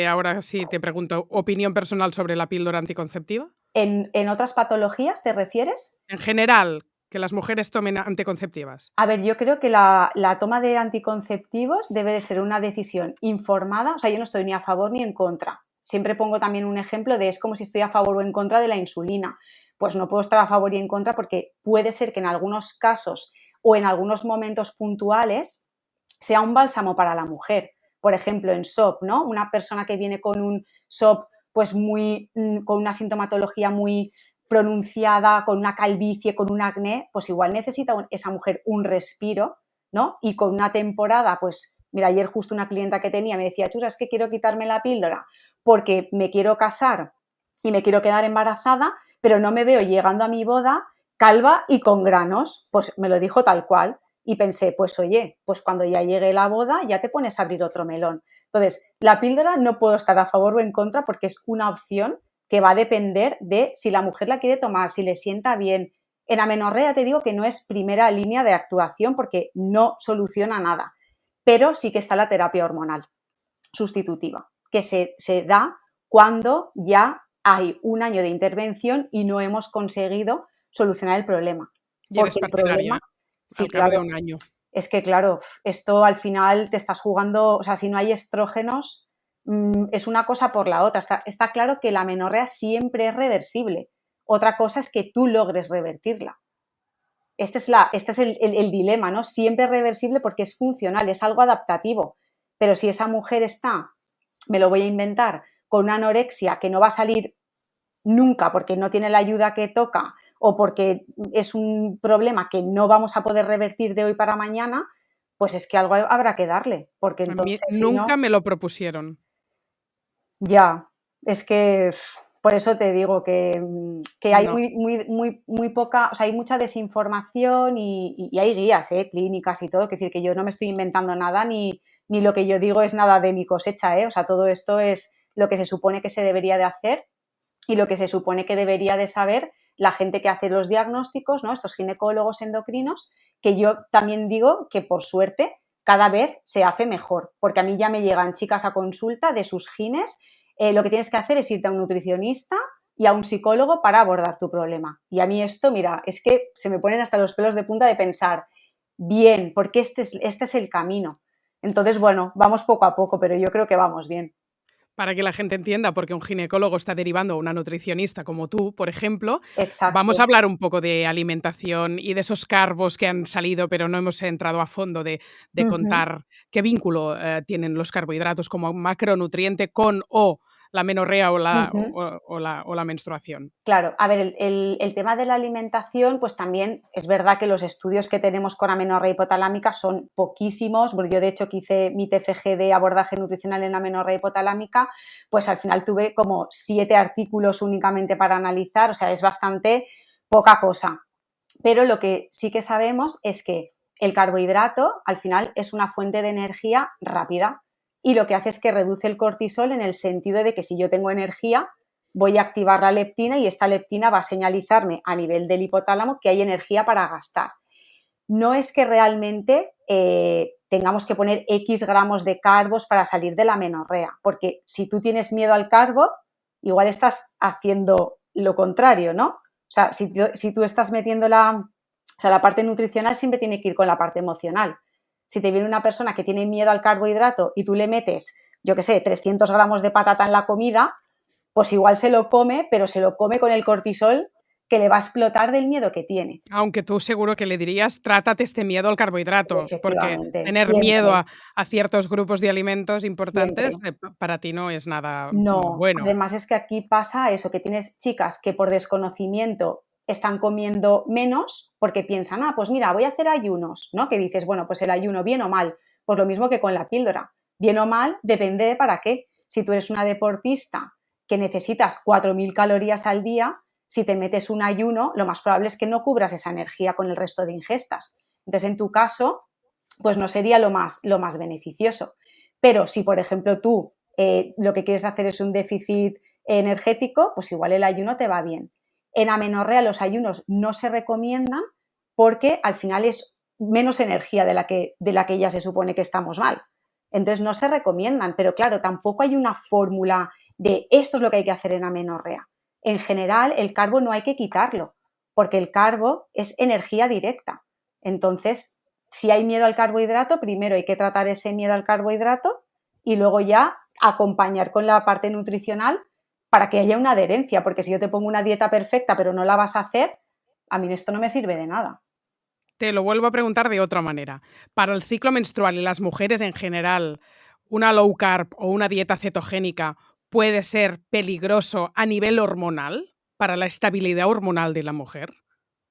Ahora sí te pregunto, opinión personal sobre la píldora anticonceptiva. ¿En otras patologías te refieres? En general, que las mujeres tomen anticonceptivas. A ver, yo creo que la toma de anticonceptivos debe de ser una decisión informada, o sea, yo no estoy ni a favor ni en contra. Siempre pongo también un ejemplo de es como si estoy a favor o en contra de la insulina. Pues no puedo estar a favor y en contra porque puede ser que en algunos casos o en algunos momentos puntuales sea un bálsamo para la mujer. Por ejemplo, en SOP, ¿no? Una persona que viene con un SOP pues muy, con una sintomatología muy pronunciada, con una calvicie, con un acné, pues igual necesita esa mujer un respiro, ¿no? Y con una temporada, pues, mira, ayer justo una clienta que tenía me decía, Chusa, es que quiero quitarme la píldora porque me quiero casar y me quiero quedar embarazada, pero no me veo llegando a mi boda calva y con granos. Pues me lo dijo tal cual. Y pensé, pues oye, pues cuando ya llegue la boda ya te pones a abrir otro melón. Entonces, la píldora no puedo estar a favor o en contra porque es una opción que va a depender de si la mujer la quiere tomar, si le sienta bien. En amenorrea te digo que no es primera línea de actuación porque no soluciona nada, pero sí que está la terapia hormonal sustitutiva, que se da cuando ya hay un año de intervención y no hemos conseguido solucionar el problema. Y eres Porque el partidaria problema, sí, al cabo de claro, un año. es que claro, esto al final te estás jugando, o sea, si no hay estrógenos, es una cosa por la otra. Está claro que la amenorrea siempre es reversible. Otra cosa es que tú logres revertirla. Este es el dilema, ¿no? Siempre es reversible porque es funcional, es algo adaptativo. Pero si esa mujer está, me lo voy a inventar, con una anorexia que no va a salir nunca porque no tiene la ayuda que toca o porque es un problema que no vamos a poder revertir de hoy para mañana, pues es que algo habrá que darle, porque A mí entonces si nunca no, me lo propusieron. ya, es que por eso te digo que hay No. muy poca, o sea, hay mucha desinformación y hay guías, clínicas y todo, que decir que yo no me estoy inventando nada ni lo que yo digo es nada de mi cosecha, o sea, todo esto es lo que se supone que se debería de hacer y lo que se supone que debería de saber la gente que hace los diagnósticos, ¿no? Estos ginecólogos endocrinos, que yo también digo que por suerte cada vez se hace mejor, porque a mí ya me llegan chicas a consulta de sus gines, lo que tienes que hacer es irte a un nutricionista y a un psicólogo para abordar tu problema. Y a mí esto, mira, es que se me ponen hasta los pelos de punta de pensar, bien, porque este es el camino. Entonces, bueno, vamos poco a poco, pero yo creo que vamos bien. Para que la gente entienda por qué un ginecólogo está derivando a una nutricionista como tú, por ejemplo, vamos a Exacto. hablar un poco de alimentación y de esos carbos que han salido, pero no hemos entrado a fondo de Ujú. contar qué vínculo tienen los carbohidratos como macronutriente con o la menorrea Ujú. o la menstruación. Claro, a ver, el tema de la alimentación, pues también es verdad que los estudios que tenemos con amenorrea hipotalámica son poquísimos. Bueno, yo de hecho que hice mi TFG de abordaje nutricional en amenorrea hipotalámica, pues al final tuve como 7 artículos únicamente para analizar, o sea, es bastante poca cosa. Pero lo que sí que sabemos es que el carbohidrato al final es una fuente de energía rápida y lo que hace es que reduce el cortisol en el sentido de que si yo tengo energía, voy a activar la leptina y esta leptina va a señalizarme a nivel del hipotálamo que hay energía para gastar. No es que realmente tengamos que poner X gramos de carbos para salir de la amenorrea, porque si tú tienes miedo al carbo, igual estás haciendo lo contrario, ¿no? O sea, si tú estás metiendo la parte nutricional siempre tiene que ir con la parte emocional. Si te viene una persona que tiene miedo al carbohidrato y tú le metes, yo qué sé, 300 gramos de patata en la comida, pues igual se lo come, pero se lo come con el cortisol que le va a explotar del miedo que tiene. Aunque tú seguro que le dirías, trátate este miedo al carbohidrato, porque Efectivamente, tener miedo siempre, a ciertos grupos de alimentos siempre. importantes para ti no es nada No, bueno. además es que aquí pasa eso, que tienes chicas que por desconocimiento están comiendo menos porque piensan, pues mira, voy a hacer ayunos, ¿no? Que dices, bueno, pues el ayuno, bien o mal, pues lo mismo que con la píldora. Bien o mal, depende de para qué. Si tú eres una deportista que necesitas 4.000 calorías al día, si te metes un ayuno, lo más probable es que no cubras esa energía con el resto de ingestas. Entonces, en tu caso, pues no sería lo más beneficioso. Pero si, por ejemplo, tú lo que quieres hacer es un déficit energético, pues igual el ayuno te va bien. En amenorrea los ayunos no se recomiendan porque al final es menos energía de la que ya se supone que estamos mal. Entonces no se recomiendan, pero claro, tampoco hay una fórmula de esto es lo que hay que hacer en amenorrea. En general, el carbo no hay que quitarlo, porque el carbo es energía directa. Entonces, si hay miedo al carbohidrato, primero hay que tratar ese miedo al carbohidrato y luego ya acompañar con la parte nutricional para que haya una adherencia, porque si yo te pongo una dieta perfecta pero no la vas a hacer, a mí esto no me sirve de nada. Te lo vuelvo a preguntar de otra manera. Para el ciclo menstrual y las mujeres en general, ¿una low carb o una dieta cetogénica puede ser peligroso a nivel hormonal para la estabilidad hormonal de la mujer?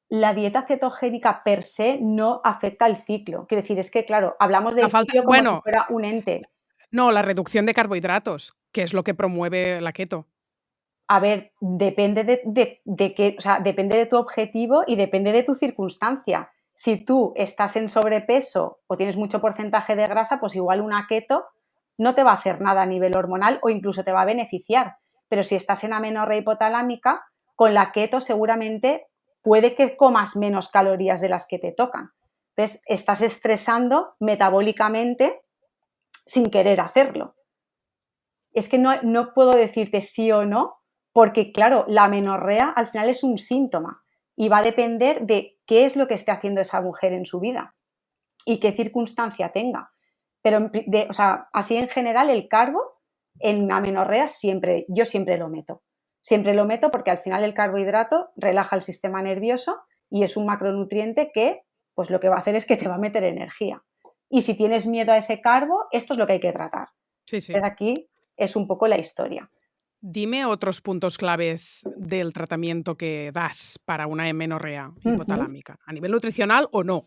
La dieta cetogénica per se no afecta al ciclo. Quiero decir, es que, claro, hablamos La del falta, ciclo como si bueno, fuera un ente. no, la reducción de carbohidratos, que es lo que promueve la keto. A ver, depende de qué, o sea, depende de tu objetivo y depende de tu circunstancia. Si tú estás en sobrepeso o tienes mucho porcentaje de grasa, pues igual una keto no te va a hacer nada a nivel hormonal o incluso te va a beneficiar. Pero si estás en amenorrea hipotalámica, con la keto seguramente puede que comas menos calorías de las que te tocan. Entonces, estás estresando metabólicamente sin querer hacerlo. Es que no puedo decirte sí o no, porque claro, la amenorrea al final es un síntoma y va a depender de qué es lo que esté haciendo esa mujer en su vida y qué circunstancia tenga. Pero, o sea, así en general el carbo en amenorrea yo siempre lo meto. Siempre lo meto porque al final el carbohidrato relaja el sistema nervioso y es un macronutriente que pues lo que va a hacer es que te va a meter energía. Y si tienes miedo a ese carbo, esto es lo que hay que tratar. Sí, sí. Entonces aquí es un poco la historia. Dime otros puntos claves del tratamiento que das para una amenorrea Ujú. hipotalámica, a nivel nutricional o no.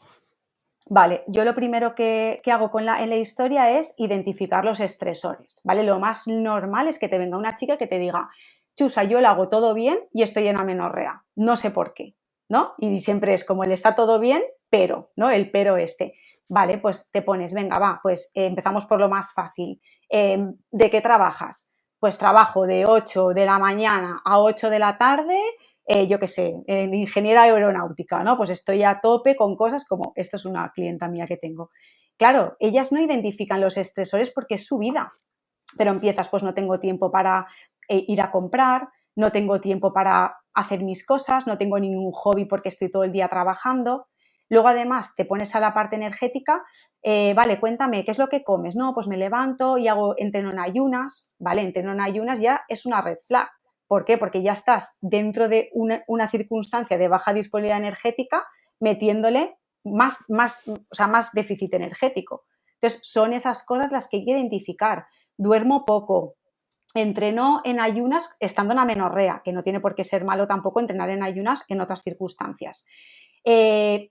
Vale, yo lo primero que hago en la historia es identificar los estresores, ¿vale? Lo más normal es que te venga una chica que te diga, Chusa, yo lo hago todo bien y estoy en amenorrea, no sé por qué, ¿no? Y siempre es como el está todo bien, pero, ¿no? El pero este. Vale, pues te pones, venga, va, pues empezamos por lo más fácil. ¿De qué trabajas? Pues trabajo de 8 de la mañana a 8 de la tarde, yo qué sé, en ingeniera aeronáutica, ¿no? Pues estoy a tope con cosas como, esto es una clienta mía que tengo. Claro, ellas no identifican los estresores porque es su vida, pero empiezas, pues no tengo tiempo para ir a comprar, no tengo tiempo para hacer mis cosas, no tengo ningún hobby porque estoy todo el día trabajando. Luego, además, te pones a la parte energética, vale, cuéntame, ¿qué es lo que comes? No, pues me levanto y entreno en ayunas, ¿vale? Entreno en ayunas ya es una red flag. ¿Por qué? Porque ya estás dentro de una circunstancia de baja disponibilidad energética metiéndole o sea, más déficit energético. Entonces, son esas cosas las que hay que identificar. Duermo poco, entreno en ayunas estando en amenorrea, que no tiene por qué ser malo tampoco entrenar en ayunas en otras circunstancias.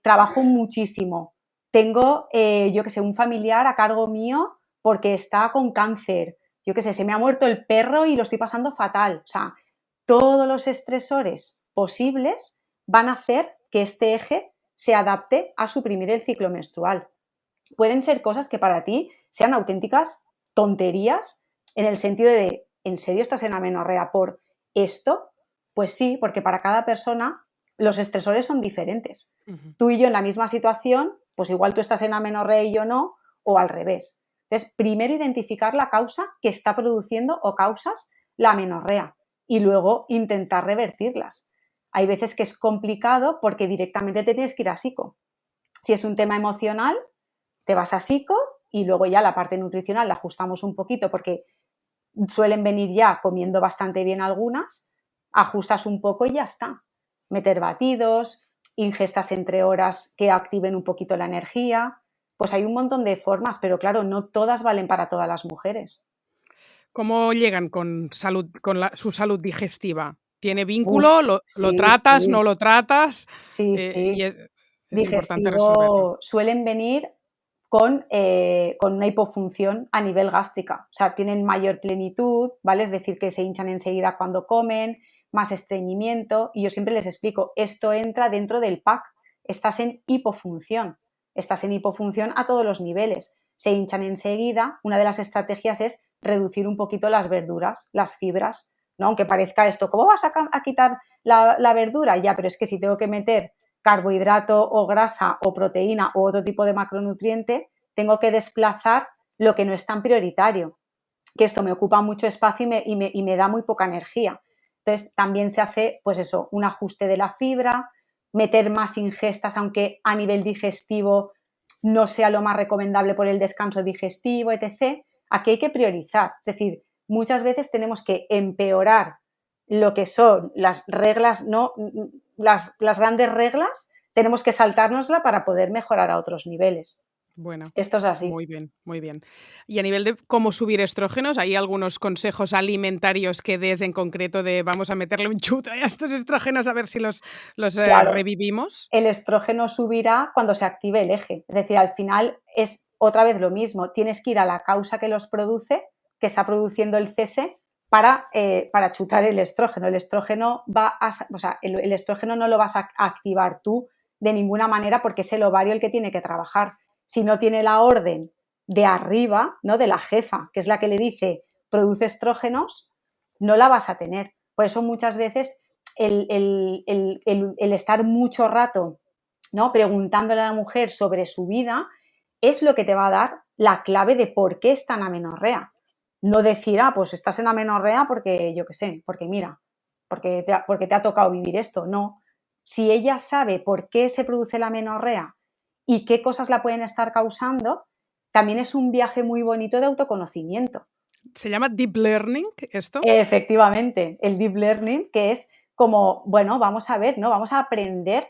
Trabajo muchísimo. Tengo, yo que sé, un familiar a cargo mío porque está con cáncer. Yo que sé, se me ha muerto el perro y lo estoy pasando fatal. O sea, todos los estresores posibles van a hacer que este eje se adapte a suprimir el ciclo menstrual. Pueden ser cosas que para ti sean auténticas tonterías en el sentido de, ¿en serio estás en amenorrea por esto? Pues sí, porque para cada persona los estresores son diferentes. Ujú. Tú y yo en la misma situación, pues igual tú estás en amenorrea y yo no, o al revés. Entonces, primero identificar la causa que está produciendo o causas la amenorrea y luego intentar revertirlas. Hay veces que es complicado porque directamente te tienes que ir a psico. Si es un tema emocional, te vas a psico y luego ya la parte nutricional la ajustamos un poquito porque suelen venir ya comiendo bastante bien algunas, ajustas un poco y ya está. Meter batidos, ingestas entre horas que activen un poquito la energía, pues hay un montón de formas, pero claro, no todas valen para todas las mujeres. ¿Cómo llegan con su salud digestiva? ¿Tiene Uf, vínculo? ¿Lo sí, tratas? ¿No sí, lo tratas? sí, Y sí. es importante resolverlo. Digestivo suelen venir con una hipofunción a nivel gástrica. O sea, tienen mayor plenitud, ¿vale? Es decir, que se hinchan enseguida cuando comen, más estreñimiento. Y yo siempre les explico, esto entra dentro del pack. Estás en hipofunción. Estás en hipofunción a todos los niveles. Se hinchan enseguida. Una de las estrategias es reducir un poquito las verduras, las fibras, ¿no? Aunque parezca esto, ¿cómo vas a quitar la verdura? Ya, pero es que si tengo que meter carbohidrato o grasa o proteína o otro tipo de macronutriente, tengo que desplazar lo que no es tan prioritario, que esto me ocupa mucho espacio y me da muy poca energía. Entonces, también se hace, pues eso, un ajuste de la fibra, meter más ingestas, aunque a nivel digestivo no sea lo más recomendable por el descanso digestivo, etc. Aquí hay que priorizar. Es decir, muchas veces tenemos que empeorar lo que son las reglas, ¿no? Las grandes reglas, tenemos que saltárnosla para poder mejorar a otros niveles. Bueno, Esto es así. muy bien, muy bien. Y a nivel de cómo subir estrógenos, ¿hay algunos consejos alimentarios que des en concreto de vamos a meterle un chute a estos estrógenos a ver si los Claro, revivimos? el estrógeno subirá cuando se active el eje. Es decir, al final es otra vez lo mismo. Tienes que ir a la causa que los produce, que está produciendo el cese, para chutar el estrógeno. El estrógeno o sea, el estrógeno no lo vas a activar tú de ninguna manera porque es el ovario el que tiene que trabajar. Si no tiene la orden de arriba, ¿no? De la jefa, que es la que le dice produce estrógenos, no la vas a tener. Por eso muchas veces el estar mucho rato, ¿no? Preguntándole a la mujer sobre su vida es lo que te va a dar la clave de por qué está en amenorrea. No decir, pues estás en amenorrea porque, yo qué sé, porque mira, porque te ha tocado vivir esto. No. Si ella sabe por qué se produce la amenorrea y qué cosas la pueden estar causando, también es un viaje muy bonito de autoconocimiento. ¿Se llama deep learning esto? Efectivamente, el deep learning, que es como, bueno, vamos a ver, ¿no? Vamos a aprender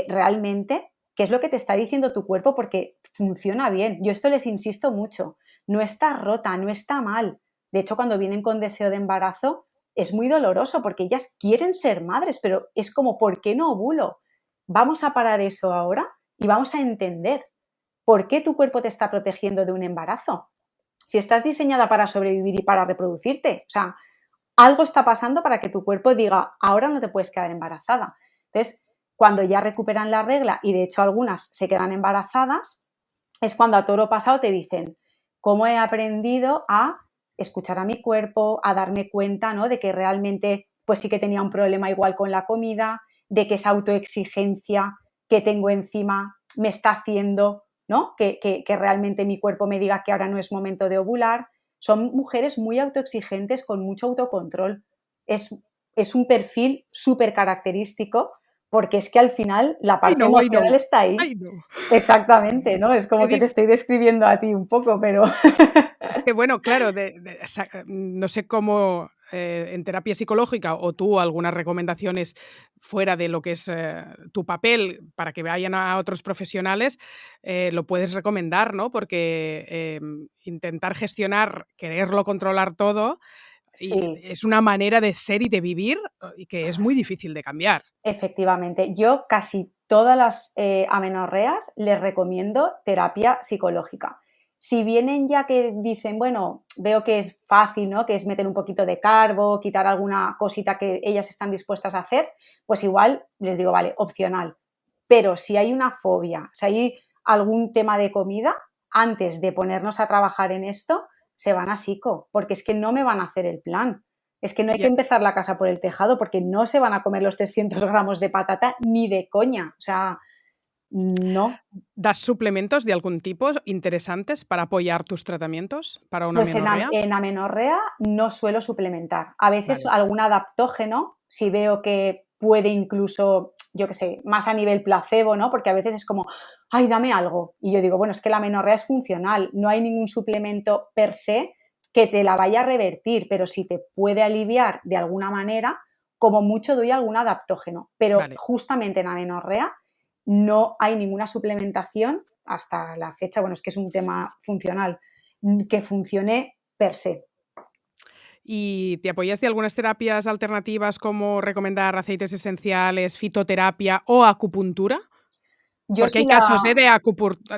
realmente qué es lo que te está diciendo tu cuerpo porque funciona bien. Yo esto les insisto mucho, no está rota, no está mal. De hecho, cuando vienen con deseo de embarazo, es muy doloroso porque ellas quieren ser madres, pero es como, ¿por qué no ovulo? Vamos a parar eso ahora y vamos a entender por qué tu cuerpo te está protegiendo de un embarazo. Si estás diseñada para sobrevivir y para reproducirte, o sea, algo está pasando para que tu cuerpo diga, ahora no te puedes quedar embarazada. Entonces, cuando ya recuperan la regla y de hecho algunas se quedan embarazadas, es cuando a toro pasado te dicen, ¿cómo he aprendido a escuchar a mi cuerpo, a darme cuenta, ¿no? De que realmente pues sí que tenía un problema igual con la comida, de que esa autoexigencia que tengo encima me está haciendo, ¿no? Que realmente mi cuerpo me diga que ahora no es momento de ovular. Son mujeres muy autoexigentes con mucho autocontrol. Es, es un perfil súper característico porque es que al final la I parte know, I emocional know, está ahí. I know. Exactamente, ¿no? Es Qué como que te dif estoy describiendo a ti un poco, pero Es que bueno, claro, no sé cómo, en terapia psicológica o tú algunas recomendaciones fuera de lo que es, tu papel para que vayan a otros profesionales, lo puedes recomendar, ¿no? Porque, intentar gestionar, quererlo controlar todo, y sí, es una manera de ser y de vivir, y que es muy difícil de cambiar. efectivamente. Yo casi todas las amenorreas les recomiendo terapia psicológica. Si vienen ya que dicen, bueno, veo que es fácil, ¿no? Que es meter un poquito de carbo, quitar alguna cosita que ellas están dispuestas a hacer, pues igual les digo, vale, opcional. Pero si hay una fobia, si hay algún tema de comida, antes de ponernos a trabajar en esto, se van a psico, porque es que no me van a hacer el plan. Es que no hay que Ya empezar la casa por el tejado porque no se van a comer los 300 gramos de patata ni de coña. O sea, No. ¿Das suplementos de algún tipo interesantes para apoyar tus tratamientos para una Pues amenorrea? en amenorrea no suelo suplementar. A veces Vale, algún adaptógeno, si veo que puede incluso, yo qué sé, más a nivel placebo, ¿no? Porque a veces es como, ay, dame algo. Y yo digo, bueno, es que la amenorrea es funcional, no hay ningún suplemento per se que te la vaya a revertir, pero si te puede aliviar de alguna manera, como mucho doy algún adaptógeno. Pero vale. justamente en amenorrea no hay ninguna suplementación hasta la fecha, bueno, es que es un tema funcional que funcione per se. ¿Y te apoyas de algunas terapias alternativas como recomendar aceites esenciales, fitoterapia o acupuntura? Yo Porque sí hay casos, la...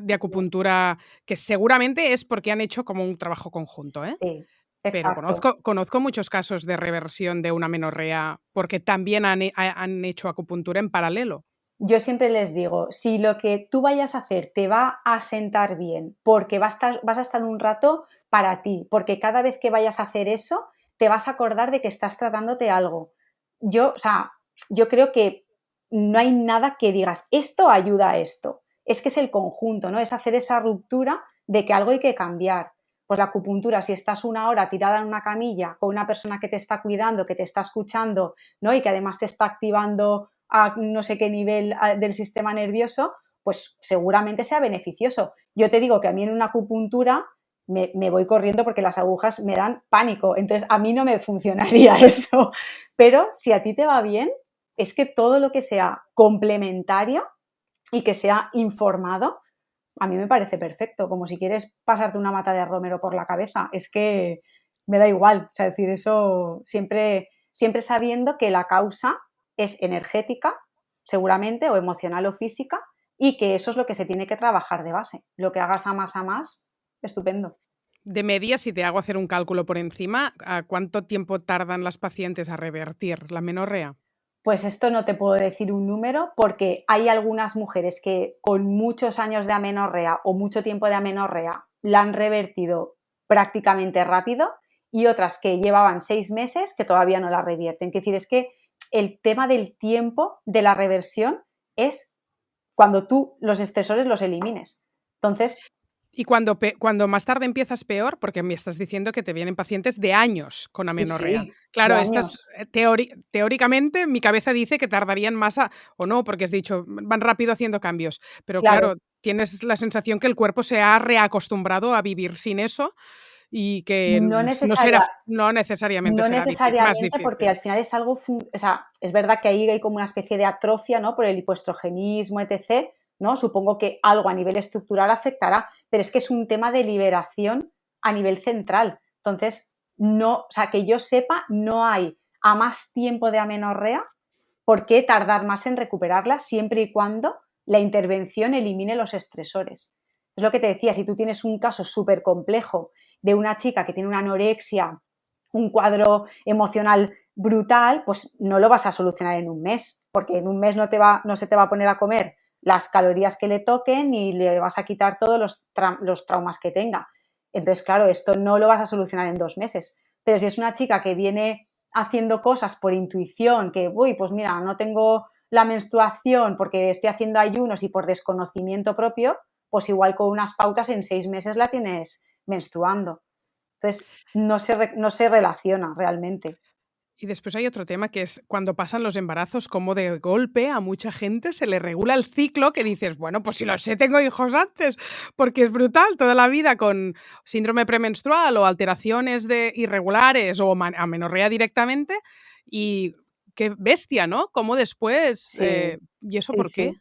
de acupuntura que seguramente es porque han hecho como un trabajo conjunto, ¿eh? Sí, Pero exacto. conozco muchos casos de reversión de una amenorrea porque también han hecho acupuntura en paralelo. Yo siempre les digo, si lo que tú vayas a hacer te va a sentar bien, porque vas a estar un rato para ti, porque cada vez que vayas a hacer eso, te vas a acordar de que estás tratándote algo. O sea, yo creo que no hay nada que digas, esto ayuda a esto. Es que es el conjunto, ¿no? Es hacer esa ruptura de que algo hay que cambiar. Pues la acupuntura, si estás una hora tirada en una camilla con una persona que te está cuidando, que te está escuchando, ¿no? Y que además te está activando a no sé qué nivel del sistema nervioso, pues seguramente sea beneficioso. Yo te digo que a mí en una acupuntura me voy corriendo porque las agujas me dan pánico, entonces a mí no me funcionaría eso. Pero si a ti te va bien, es que todo lo que sea complementario y que sea informado, a mí me parece perfecto, como si quieres pasarte una mata de romero por la cabeza, es que me da igual, o sea, decir eso siempre sabiendo que la causa es energética, seguramente, o emocional o física, y que eso es lo que se tiene que trabajar de base. Lo que hagas a más, estupendo. De media, si te hago hacer un cálculo por encima, ¿a cuánto tiempo tardan las pacientes a revertir la amenorrea? Pues esto no te puedo decir un número porque hay algunas mujeres que con muchos años de amenorrea o mucho tiempo de amenorrea la han revertido prácticamente rápido y otras que llevaban 6 meses que todavía no la revierten. Es decir, es que el tema del tiempo de la reversión es cuando tú los estresores los elimines. Entonces, Y cuando más tarde empiezas peor, porque me estás diciendo que te vienen pacientes de años con sí, amenorrea. sí, de Claro, estas, años. teóricamente, mi cabeza dice que tardarían más o no, porque has dicho, van rápido haciendo cambios. Pero Claro, claro, tienes la sensación que el cuerpo se ha reacostumbrado a vivir sin eso y que no no necesariamente No será más necesariamente, porque difícil. al final es algo, o sea, es verdad que ahí hay como una especie de atrofia, ¿no? Por el hipoestrogenismo, etc., ¿no? Supongo que algo a nivel estructural afectará, pero es que es un tema de liberación a nivel central. Entonces, no, o sea, que yo sepa, no hay a más tiempo de amenorrea por qué tardar más en recuperarla siempre y cuando la intervención elimine los estresores. Es lo que te decía, si tú tienes un caso súper complejo de una chica que tiene una anorexia, un cuadro emocional brutal, pues no lo vas a solucionar en un mes, porque en un mes no se te va a poner a comer las calorías que le toquen y le vas a quitar todos los traumas que tenga. Entonces, claro, esto no lo vas a solucionar en 2 meses. Pero si es una chica que viene haciendo cosas por intuición, que, uy, pues mira, no tengo la menstruación porque estoy haciendo ayunos y por desconocimiento propio, pues igual con unas pautas en 6 meses la tienes menstruando. Entonces, no se relaciona realmente. Y después hay otro tema que es cuando pasan los embarazos, como de golpe a mucha gente se le regula el ciclo que dices, bueno, pues si lo sé, tengo hijos antes, porque es brutal toda la vida con síndrome premenstrual o alteraciones de irregulares o amenorrea directamente. Y qué bestia, ¿no? Como después, Sí, ¿y eso sí, por qué? sí.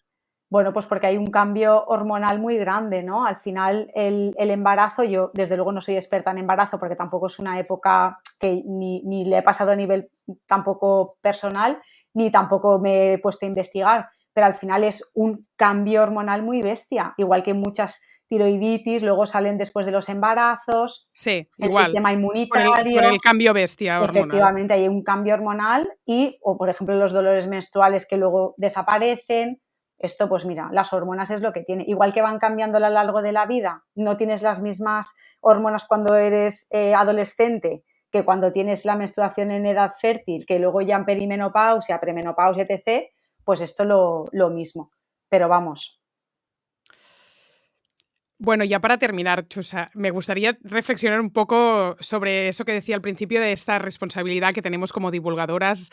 Bueno, pues porque hay un cambio hormonal muy grande, ¿no? Al final, el embarazo, yo desde luego no soy experta en embarazo porque tampoco es una época que ni le he pasado a nivel tampoco personal, ni tampoco me he puesto a investigar, pero al final es un cambio hormonal muy bestia, igual que muchas tiroiditis, luego salen después de los embarazos, Sí, el igual, sistema por inmunitario. el cambio bestia hormonal. Efectivamente, hay un cambio hormonal o por ejemplo, los dolores menstruales que luego desaparecen. Esto, pues mira, las hormonas es lo que tiene. Igual que van cambiando a lo largo de la vida, no tienes las mismas hormonas cuando eres adolescente que cuando tienes la menstruación en edad fértil, que luego ya en perimenopausia, premenopausia, etc., pues esto lo mismo. Pero vamos. Bueno, ya para terminar, Chusa, me gustaría reflexionar un poco sobre eso que decía al principio de esta responsabilidad que tenemos como divulgadoras.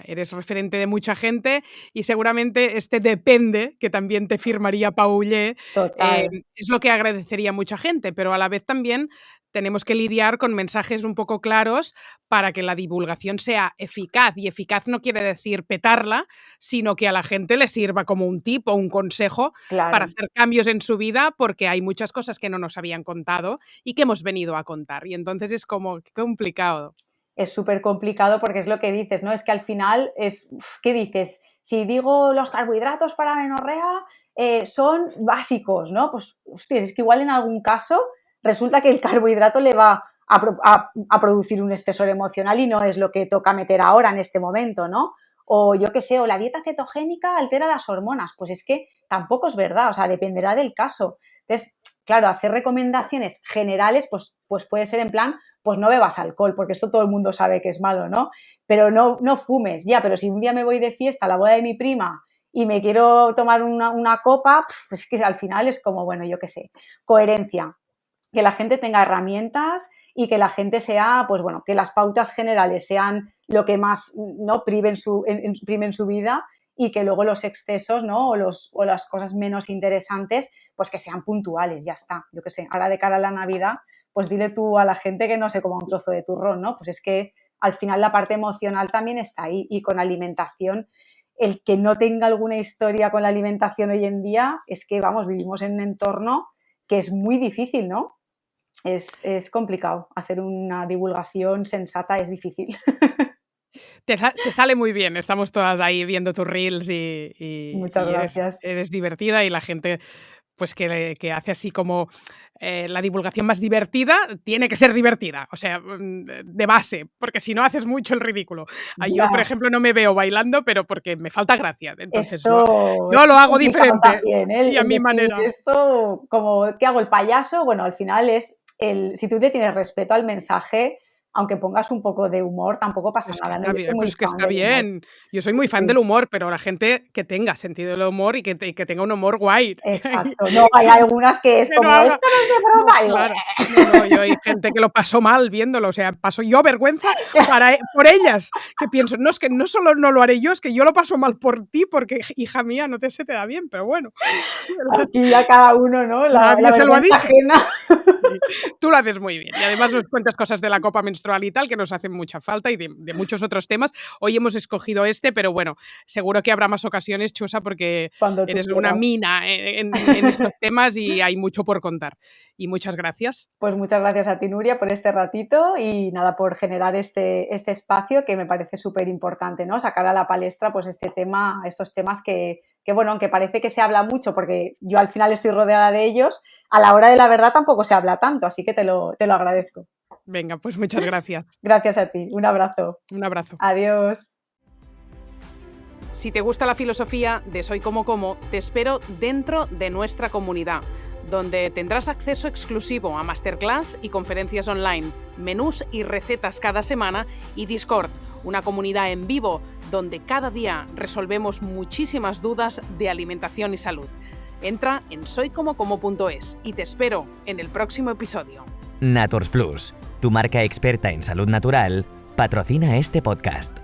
Eres referente de mucha gente y seguramente este depende, que también te firmaría Paulle, Total. es lo que agradecería mucha gente, pero a la vez también tenemos que lidiar con mensajes un poco claros para que la divulgación sea eficaz. Y eficaz no quiere decir petarla, sino que a la gente le sirva como un tip o un consejo para Claro. hacer cambios en su vida, porque hay muchas cosas que no nos habían contado y que hemos venido a contar. Y entonces es como complicado. Es súper complicado porque es lo que dices, ¿no? Es que al final ¿qué dices? Si digo los carbohidratos para menorrea son básicos, ¿no? Pues, hostia, es que igual en algún caso resulta que el carbohidrato le va a producir un estresor emocional y no es lo que toca meter ahora en este momento, ¿no? O yo qué sé, o la dieta cetogénica altera las hormonas. Pues es que tampoco es verdad, o sea, dependerá del caso. Entonces, claro, hacer recomendaciones generales, pues puede ser en plan, pues no bebas alcohol, porque esto todo el mundo sabe que es malo, ¿no? Pero no fumes, ya, pero si un día me voy de fiesta a la boda de mi prima y me quiero tomar una copa, pues que al final es como, bueno, yo qué sé, coherencia. Que la gente tenga herramientas y que la gente sea, pues bueno, que las pautas generales sean lo que más no priven su vida y que luego los excesos, ¿no? O las cosas menos interesantes, pues que sean puntuales, ya está. Yo qué sé, ahora de cara a la Navidad, pues dile tú a la gente que no se coma un trozo de turrón, ¿no? Pues es que al final la parte emocional también está ahí y con alimentación, el que no tenga alguna historia con la alimentación hoy en día es que, vamos, vivimos en un entorno que es muy difícil, ¿no? Es complicado. Hacer una divulgación sensata es difícil. Te sale muy bien, estamos todas ahí viendo tus reels Muchas y gracias. eres divertida y la gente pues que hace así como la divulgación más divertida tiene que ser divertida, o sea, de base, porque si no haces mucho el ridículo. Yo, por Ya, ejemplo, no me veo bailando, pero porque me falta gracia, entonces yo esto lo es hago complicado diferente también, ¿eh? y a El mi decir manera. esto como, ¿qué hago el payaso? Bueno, al final si tú le tienes respeto al mensaje, aunque pongas un poco de humor, tampoco pasa Es que nada, ¿no? está Yo soy bien, muy pues que fan está del humor. bien. Yo soy Sí, muy fan sí. del humor, pero la gente que tenga sentido del humor y que tenga un humor guay. Exacto. No, hay Que, algunas que es que no como, haga. esto no es de No, broma. Y digo, claro. No, yo hay gente que lo pasó mal viéndolo, o sea, paso yo vergüenza por ellas, que pienso, no, es que no solo no lo haré yo, es que yo lo paso mal por ti, porque hija mía, se te da bien, pero bueno. aquí ya cada uno, ¿no? La Nadie se lo ha vergüenza dicho. ajena. Sí, tú lo haces muy bien. Y además nos cuentas cosas de la copa menstrual y tal que nos hacen mucha falta y de muchos otros temas. Hoy hemos escogido este, pero bueno, seguro que habrá más ocasiones, Chusa, porque Cuando tú eres una quieras. mina en estos temas y hay mucho por contar. Y muchas gracias. Pues muchas gracias a ti, Nuria, por este ratito y nada, por generar este espacio que me parece súper importante, ¿no? Sacar a la palestra pues estos temas que, bueno, aunque parece que se habla mucho, porque yo al final estoy rodeada de ellos, a la hora de la verdad tampoco se habla tanto, así que te lo agradezco. Venga, pues muchas gracias. Gracias a ti, un abrazo. Un abrazo. Adiós. Si te gusta la filosofía de Soy Como, te espero dentro de nuestra comunidad, donde tendrás acceso exclusivo a masterclass y conferencias online, menús y recetas cada semana y Discord, una comunidad en vivo donde cada día resolvemos muchísimas dudas de alimentación y salud. Entra en soycomocomo.es y te espero en el próximo episodio. Naturs Plus, tu marca experta en salud natural, patrocina este podcast.